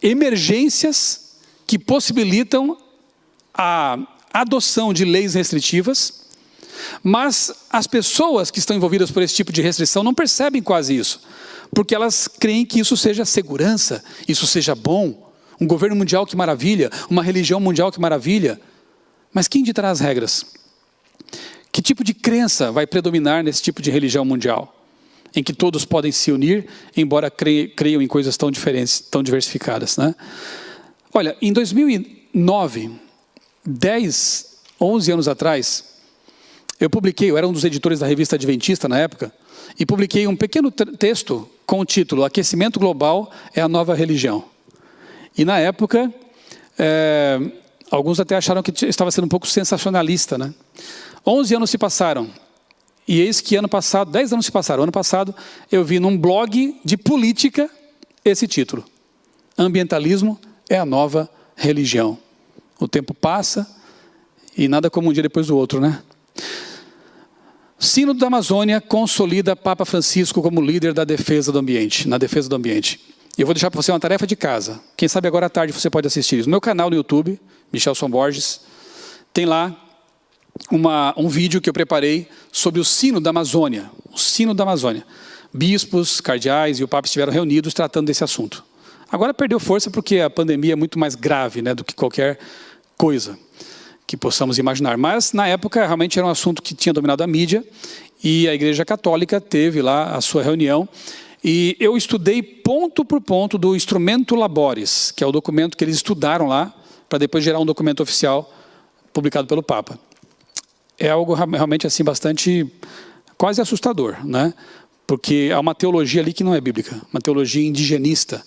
Emergências que possibilitam a adoção de leis restritivas, Mas as pessoas que estão envolvidas por esse tipo de restrição não percebem quase isso, porque elas creem que isso seja segurança, isso seja bom, um governo mundial que maravilha, uma religião mundial que maravilha. Mas quem ditará as regras? Que tipo de crença vai predominar nesse tipo de religião mundial? Em que todos podem se unir, embora creiam em coisas tão diferentes, tão diversificadas, né? Olha, em 2009, 11 anos atrás, eu era um dos editores da revista Adventista na época, e publiquei um pequeno texto com o título Aquecimento Global é a Nova Religião. E na época, alguns até acharam que estava sendo um pouco sensacionalista, né? 11 anos se passaram, e eis que 10 anos se passaram. Ano passado, eu vi num blog de política esse título. Ambientalismo é a nova religião. O tempo passa, e nada como um dia depois do outro, né? Sínodo da Amazônia consolida Papa Francisco como líder da defesa do ambiente, na defesa do ambiente. Eu vou deixar para você uma tarefa de casa. Quem sabe agora à tarde você pode assistir isso. No meu canal no YouTube, Michelson Borges, tem lá um vídeo que eu preparei sobre o Sínodo da Amazônia. O Sínodo da Amazônia. Bispos, cardeais e o Papa estiveram reunidos tratando desse assunto. Agora perdeu força porque a pandemia é muito mais grave, né, do que qualquer coisa que possamos imaginar. Mas, na época, realmente era um assunto que tinha dominado a mídia e a Igreja Católica teve lá a sua reunião. E eu estudei ponto por ponto do Instrumento Laboris, que é o documento que eles estudaram lá, para depois gerar um documento oficial publicado pelo Papa. É algo realmente assim bastante, quase assustador, né? Porque há uma teologia ali que não é bíblica, uma teologia indigenista.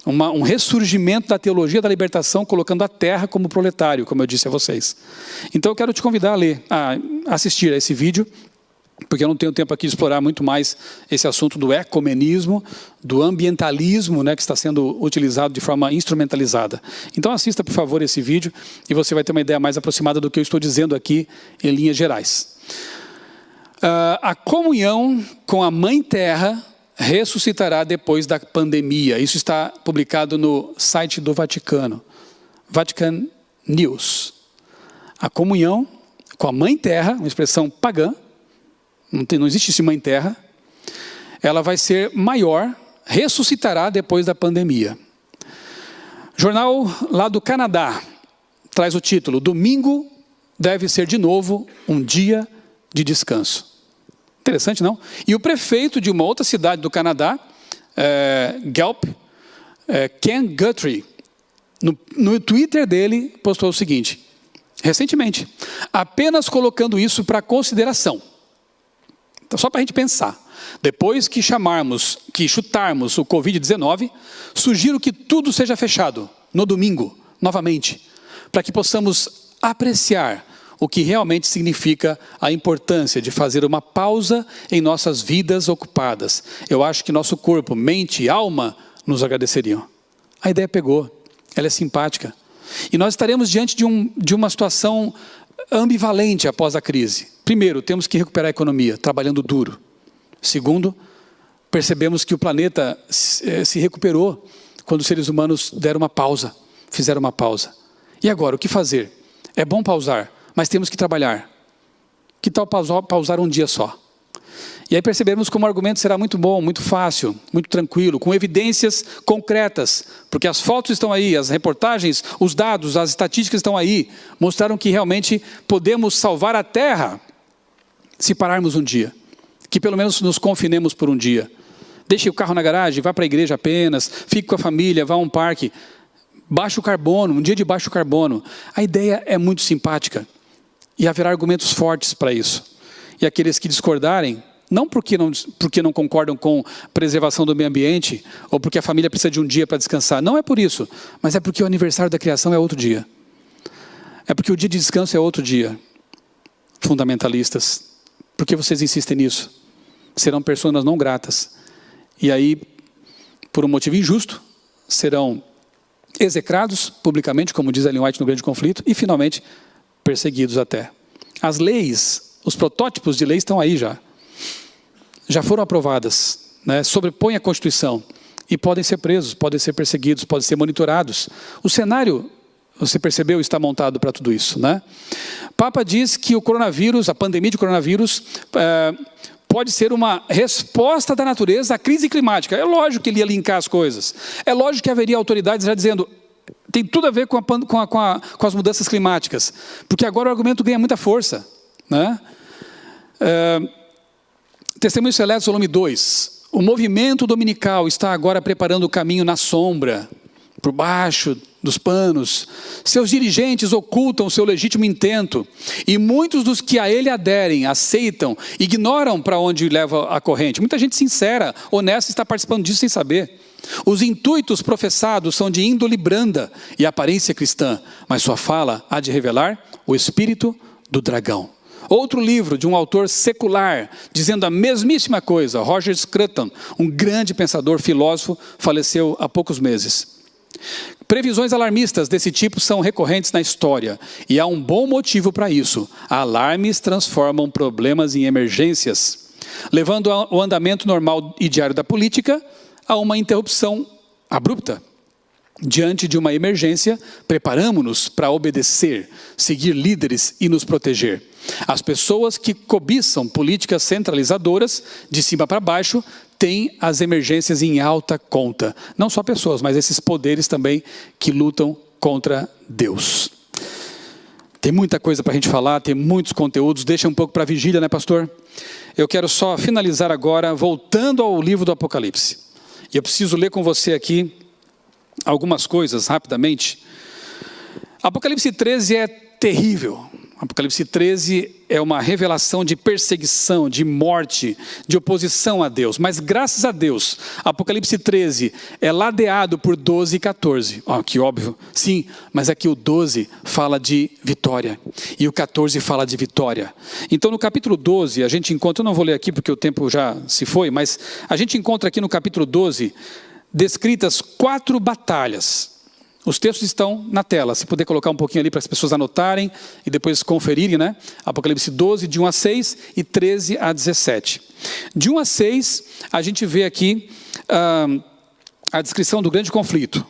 Um ressurgimento da teologia da libertação, colocando a terra como proletário, como eu disse a vocês. Então eu quero te convidar a assistir a esse vídeo, porque eu não tenho tempo aqui de explorar muito mais esse assunto do ecumenismo, do ambientalismo, né, que está sendo utilizado de forma instrumentalizada. Então assista, por favor, esse vídeo e você vai ter uma ideia mais aproximada do que eu estou dizendo aqui em linhas gerais. A comunhão com a Mãe Terra ressuscitará depois da pandemia. Isso está publicado no site do Vaticano, Vatican News. A comunhão com a Mãe Terra, uma expressão pagã, não existe Mãe Terra, ela vai ser maior, ressuscitará depois da pandemia. Jornal lá do Canadá traz o título: Domingo deve ser de novo um dia de descanso. Interessante, não? E o prefeito de uma outra cidade do Canadá, Guelph, Ken Guthrie, no Twitter dele, postou o seguinte, recentemente: apenas colocando isso para consideração. Então, só para a gente pensar. Depois que chutarmos o Covid-19, sugiro que tudo seja fechado no domingo, novamente, para que possamos apreciar o que realmente significa a importância de fazer uma pausa em nossas vidas ocupadas. Eu acho que nosso corpo, mente e alma nos agradeceriam. A ideia pegou, ela é simpática. E nós estaremos diante de uma situação ambivalente após a crise. Primeiro, temos que recuperar a economia, trabalhando duro. Segundo, percebemos que o planeta se recuperou quando os seres humanos deram uma pausa, fizeram uma pausa. E agora, o que fazer? É bom pausar, mas temos que trabalhar. Que tal pausar um dia só? E aí percebemos como o argumento será muito bom, muito fácil, muito tranquilo, com evidências concretas, porque as fotos estão aí, as reportagens, os dados, as estatísticas estão aí, mostraram que realmente podemos salvar a Terra se pararmos um dia, que pelo menos nos confinemos por um dia. Deixe o carro na garagem, vá para a igreja apenas, fique com a família, vá a um parque. Baixo carbono, um dia de baixo carbono. A ideia é muito simpática e haverá argumentos fortes para isso. E aqueles que discordarem, não porque não concordam com preservação do meio ambiente, ou porque a família precisa de um dia para descansar, não é por isso, mas é porque o aniversário da criação é outro dia. É porque o dia de descanso é outro dia. Fundamentalistas, por que vocês insistem nisso? Serão pessoas não gratas. E aí, por um motivo injusto, serão execrados publicamente, como diz Ellen White no Grande Conflito, e finalmente perseguidos até. As leis, os protótipos de leis estão aí já foram aprovadas, né? Sobrepõem a Constituição e podem ser presos, podem ser perseguidos, podem ser monitorados. O cenário você percebeu, está montado para tudo isso, né? Papa diz que o coronavírus, a pandemia de coronavírus, pode ser uma resposta da natureza à crise climática. É lógico que ele ia linkar as coisas. É lógico que haveria autoridades já dizendo, tem tudo a ver com as mudanças climáticas. Porque agora o argumento ganha muita força, né? Testemunhos Seletos, volume 2. O movimento dominical está agora preparando o caminho na sombra, por baixo dos panos. Seus dirigentes ocultam o seu legítimo intento, e muitos dos que a ele aderem, aceitam, ignoram para onde leva a corrente. Muita gente sincera, honesta, está participando disso sem saber. Os intuitos professados são de índole branda e aparência cristã, mas sua fala há de revelar o espírito do dragão. Outro livro de um autor secular, dizendo a mesmíssima coisa, Roger Scruton, um grande pensador, filósofo, faleceu há poucos meses. Previsões alarmistas desse tipo são recorrentes na história, e há um bom motivo para isso. Alarmes transformam problemas em emergências, levando o andamento normal e diário da política a uma interrupção abrupta. Diante de uma emergência, preparamo-nos para obedecer, seguir líderes e nos proteger. As pessoas que cobiçam políticas centralizadoras, de cima para baixo, têm as emergências em alta conta. Não só pessoas, mas esses poderes também que lutam contra Deus. Tem muita coisa para a gente falar, tem muitos conteúdos. Deixa um pouco para a vigília, né, pastor? Eu quero só finalizar agora, voltando ao livro do Apocalipse. E eu preciso ler com você aqui algumas coisas rapidamente. Apocalipse 13 é terrível. Apocalipse 13 é uma revelação de perseguição, de morte, de oposição a Deus. Mas graças a Deus, Apocalipse 13 é ladeado por 12 e 14. Que óbvio. Sim, mas aqui o 12 fala de vitória. E o 14 fala de vitória. Então no capítulo 12, a gente encontra, eu não vou ler aqui porque o tempo já se foi, mas a gente encontra aqui no capítulo 12, descritas 4 batalhas. Os textos estão na tela, se puder colocar um pouquinho ali para as pessoas anotarem e depois conferirem, né? Apocalipse 12, de 1 a 6 e 13 a 17. De 1 a 6, a gente vê aqui a descrição do grande conflito.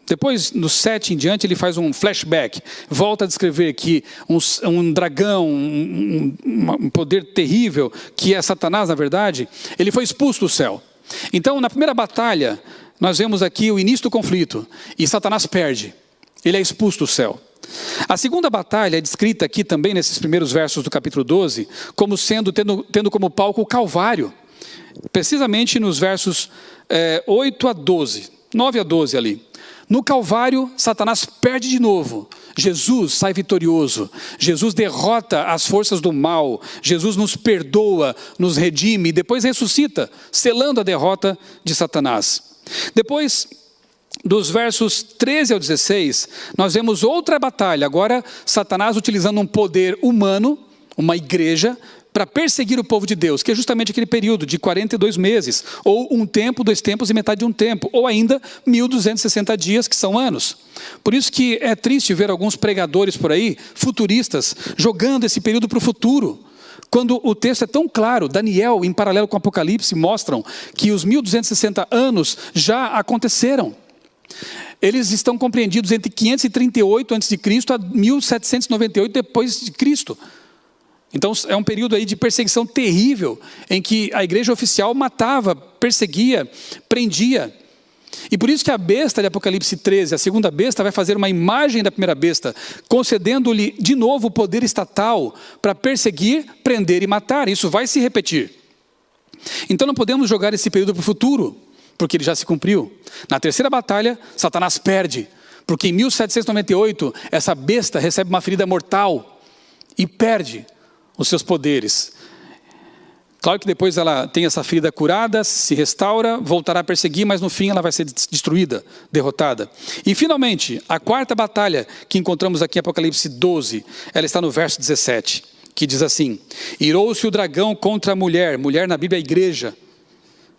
Depois, no 7 em diante, ele faz um flashback, volta a descrever aqui um dragão, um poder terrível, que é Satanás, na verdade. Ele foi expulso do céu. Então, na primeira batalha, nós vemos aqui o início do conflito, e Satanás perde, ele é expulso do céu. A segunda batalha é descrita aqui também, nesses primeiros versos do capítulo 12, como tendo como palco o Calvário, precisamente nos versos 8 a 12, 9 a 12 ali. No Calvário, Satanás perde de novo, Jesus sai vitorioso, Jesus derrota as forças do mal, Jesus nos perdoa, nos redime e depois ressuscita, selando a derrota de Satanás. Depois, dos versos 13 ao 16, nós vemos outra batalha, agora Satanás utilizando um poder humano, uma igreja, para perseguir o povo de Deus, que é justamente aquele período de 42 meses, ou 1 tempo, 2 tempos e metade de 1 tempo, ou ainda 1260 dias, que são anos. Por isso que é triste ver alguns pregadores por aí, futuristas, jogando esse período para o futuro, quando o texto é tão claro. Daniel, em paralelo com o Apocalipse, mostram que os 1260 anos já aconteceram. Eles estão compreendidos entre 538 a.C. a 1798 depois de Cristo. Então é um período aí de perseguição terrível, em que a igreja oficial matava, perseguia, prendia. E por isso que a besta de Apocalipse 13, a segunda besta, vai fazer uma imagem da primeira besta, concedendo-lhe de novo o poder estatal para perseguir, prender e matar. Isso vai se repetir. Então não podemos jogar esse período para o futuro, porque ele já se cumpriu. Na terceira batalha, Satanás perde, porque em 1798, essa besta recebe uma ferida mortal e perde os seus poderes. Claro que depois ela tem essa ferida curada, se restaura, voltará a perseguir, mas no fim ela vai ser destruída, derrotada. E finalmente, a quarta batalha que encontramos aqui em Apocalipse 12, ela está no verso 17, que diz assim: irou-se o dragão contra a mulher, mulher na Bíblia é a igreja,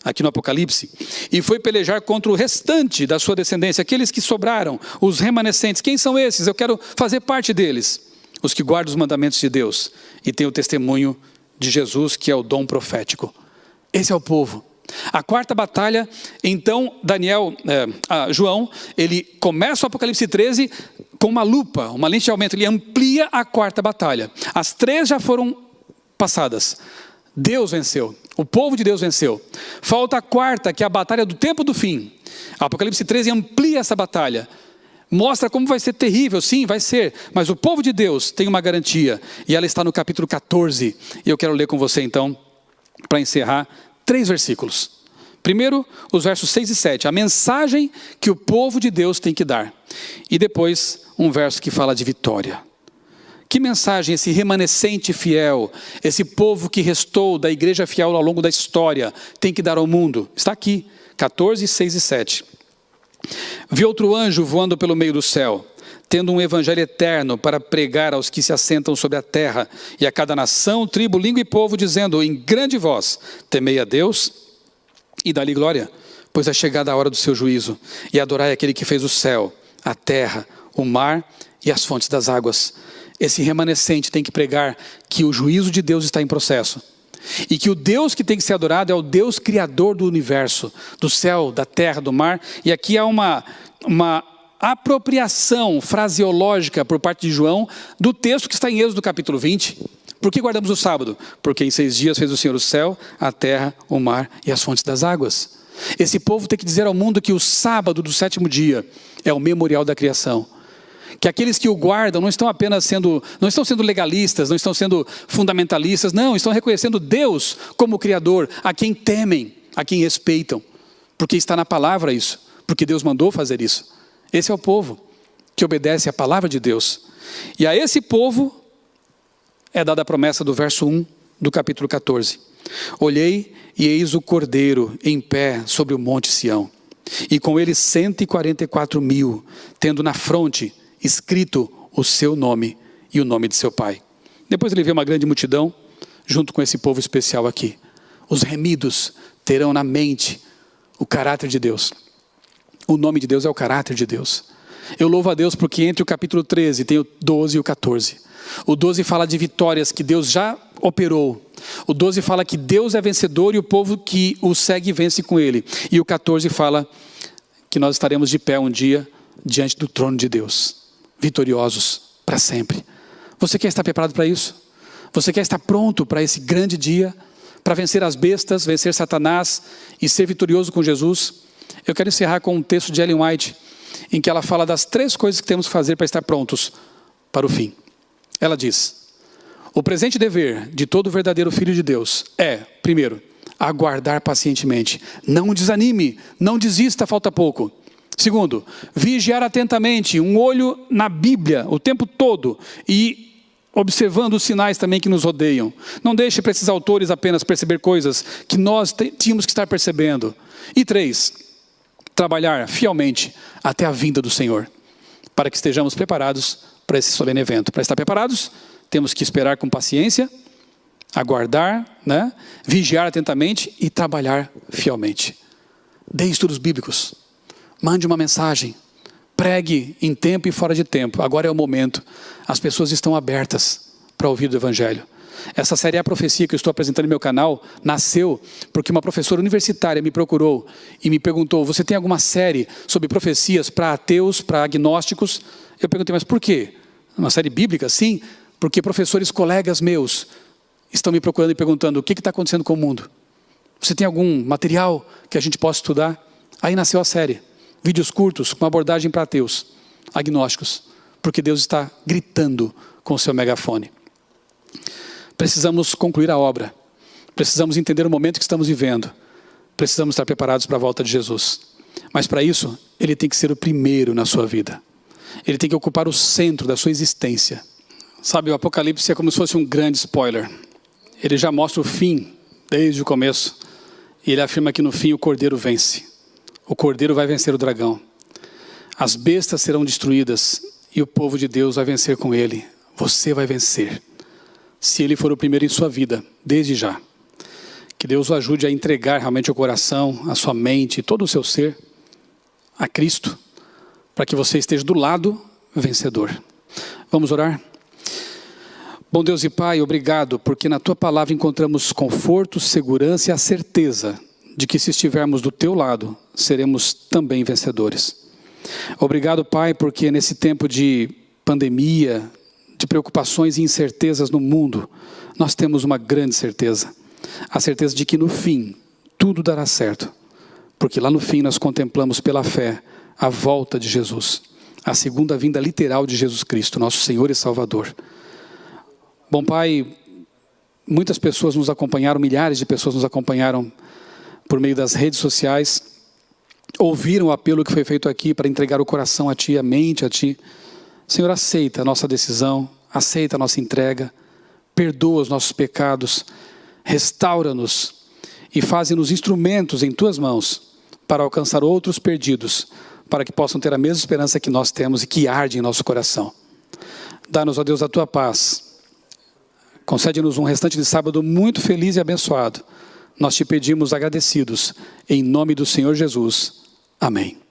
aqui no Apocalipse, e foi pelejar contra o restante da sua descendência, aqueles que sobraram, os remanescentes. Quem são esses? Eu quero fazer parte deles. Os que guardam os mandamentos de Deus e têm o testemunho de Jesus, que é o dom profético. Esse é o povo. A quarta batalha, então, João, ele começa o Apocalipse 13 com uma lupa, uma lente de aumento, ele amplia a quarta batalha. As 3 já foram passadas. Deus venceu, o povo de Deus venceu. Falta a quarta, que é a batalha do tempo do fim. Apocalipse 13 amplia essa batalha. Mostra como vai ser terrível, sim, vai ser. Mas o povo de Deus tem uma garantia. E ela está no capítulo 14. E eu quero ler com você então, para encerrar, 3 versículos. Primeiro, os versos 6 e 7. A mensagem que o povo de Deus tem que dar. E depois, um verso que fala de vitória. Que mensagem esse remanescente fiel, esse povo que restou da igreja fiel ao longo da história, tem que dar ao mundo? Está aqui, 14, 6 e 7. Vi outro anjo voando pelo meio do céu, tendo um evangelho eterno para pregar aos que se assentam sobre a terra, e a cada nação, tribo, língua e povo, dizendo em grande voz: temei a Deus e dá-lhe glória, pois é chegada a hora do seu juízo, e adorai aquele que fez o céu, a terra, o mar e as fontes das águas. Esse remanescente tem que pregar que o juízo de Deus está em processo. E que o Deus que tem que ser adorado é o Deus criador do universo, do céu, da terra, do mar. E aqui há uma apropriação fraseológica por parte de João do texto que está em Êxodo capítulo 20. Por que guardamos o sábado? Porque em 6 dias fez o Senhor o céu, a terra, o mar e as fontes das águas. Esse povo tem que dizer ao mundo que o sábado do 7º dia é o memorial da criação. Que aqueles que o guardam não estão sendo legalistas, não estão sendo fundamentalistas, não, estão reconhecendo Deus como Criador, a quem temem, a quem respeitam, porque está na palavra isso, porque Deus mandou fazer isso. Esse é o povo que obedece à palavra de Deus. E a esse povo é dada a promessa do verso 1 do capítulo 14. Olhei e eis o Cordeiro em pé sobre o monte Sião, e com ele 144.000, tendo na fronte escrito o seu nome e o nome de seu pai. Depois ele vê uma grande multidão, junto com esse povo especial aqui. Os remidos terão na mente o caráter de Deus. O nome de Deus é o caráter de Deus. Eu louvo a Deus porque entre o capítulo 13 tem o 12 e o 14. O 12 fala de vitórias que Deus já operou. O 12 fala que Deus é vencedor e o povo que o segue vence com ele. E o 14 fala que nós estaremos de pé um dia diante do trono de Deus, vitoriosos para sempre. Você quer estar preparado para isso? Você quer estar pronto para esse grande dia? Para vencer as bestas, vencer Satanás e ser vitorioso com Jesus? Eu quero encerrar com um texto de Ellen White, em que ela fala das 3 coisas que temos que fazer para estar prontos para o fim. Ela diz: o presente dever de todo verdadeiro filho de Deus é, primeiro, aguardar pacientemente. Não desanime, não desista, falta pouco. Segundo, vigiar atentamente, um olho na Bíblia o tempo todo e observando os sinais também que nos rodeiam. Não deixe para esses autores apenas perceber coisas que nós tínhamos que estar percebendo. E 3, trabalhar fielmente até a vinda do Senhor, para que estejamos preparados para esse solene evento. Para estar preparados, temos que esperar com paciência, aguardar, vigiar atentamente e trabalhar fielmente. Dê estudos bíblicos. Mande uma mensagem, pregue em tempo e fora de tempo. Agora é o momento. As pessoas estão abertas para ouvir do Evangelho. Essa série A Profecia que eu estou apresentando no meu canal nasceu porque uma professora universitária me procurou e me perguntou: você tem alguma série sobre profecias para ateus, para agnósticos? Eu perguntei: mas por quê? Uma série bíblica? Sim, porque professores colegas meus estão me procurando e perguntando: o que está acontecendo com o mundo? Você tem algum material que a gente possa estudar? Aí nasceu a série. Vídeos curtos com abordagem para ateus, agnósticos, porque Deus está gritando com o seu megafone. Precisamos concluir a obra, precisamos entender o momento que estamos vivendo, precisamos estar preparados para a volta de Jesus. Mas para isso, Ele tem que ser o primeiro na sua vida. Ele tem que ocupar o centro da sua existência. Sabe, o Apocalipse é como se fosse um grande spoiler. Ele já mostra o fim, desde o começo, e ele afirma que no fim o Cordeiro vence. O Cordeiro vai vencer o dragão. As bestas serão destruídas e o povo de Deus vai vencer com ele. Você vai vencer, se ele for o primeiro em sua vida, desde já. Que Deus o ajude a entregar realmente o coração, a sua mente e todo o seu ser a Cristo, para que você esteja do lado vencedor. Vamos orar? Bom Deus e Pai, obrigado, porque na Tua palavra encontramos conforto, segurança e a certeza de que se estivermos do Teu lado, seremos também vencedores. Obrigado, Pai, porque nesse tempo de pandemia, de preocupações e incertezas no mundo, nós temos uma grande certeza. A certeza de que no fim, tudo dará certo. Porque lá no fim nós contemplamos pela fé a volta de Jesus. A segunda vinda literal de Jesus Cristo, nosso Senhor e Salvador. Bom, Pai, muitas pessoas nos acompanharam, milhares de pessoas nos acompanharam por meio das redes sociais, ouviram o apelo que foi feito aqui para entregar o coração a Ti, a mente a Ti. Senhor, aceita a nossa decisão, aceita a nossa entrega, perdoa os nossos pecados, restaura-nos e faze-nos instrumentos em Tuas mãos para alcançar outros perdidos, para que possam ter a mesma esperança que nós temos e que arde em nosso coração. Dá-nos, ó Deus, a Tua paz. Concede-nos um restante de sábado muito feliz e abençoado. Nós Te pedimos agradecidos, em nome do Senhor Jesus. Amém.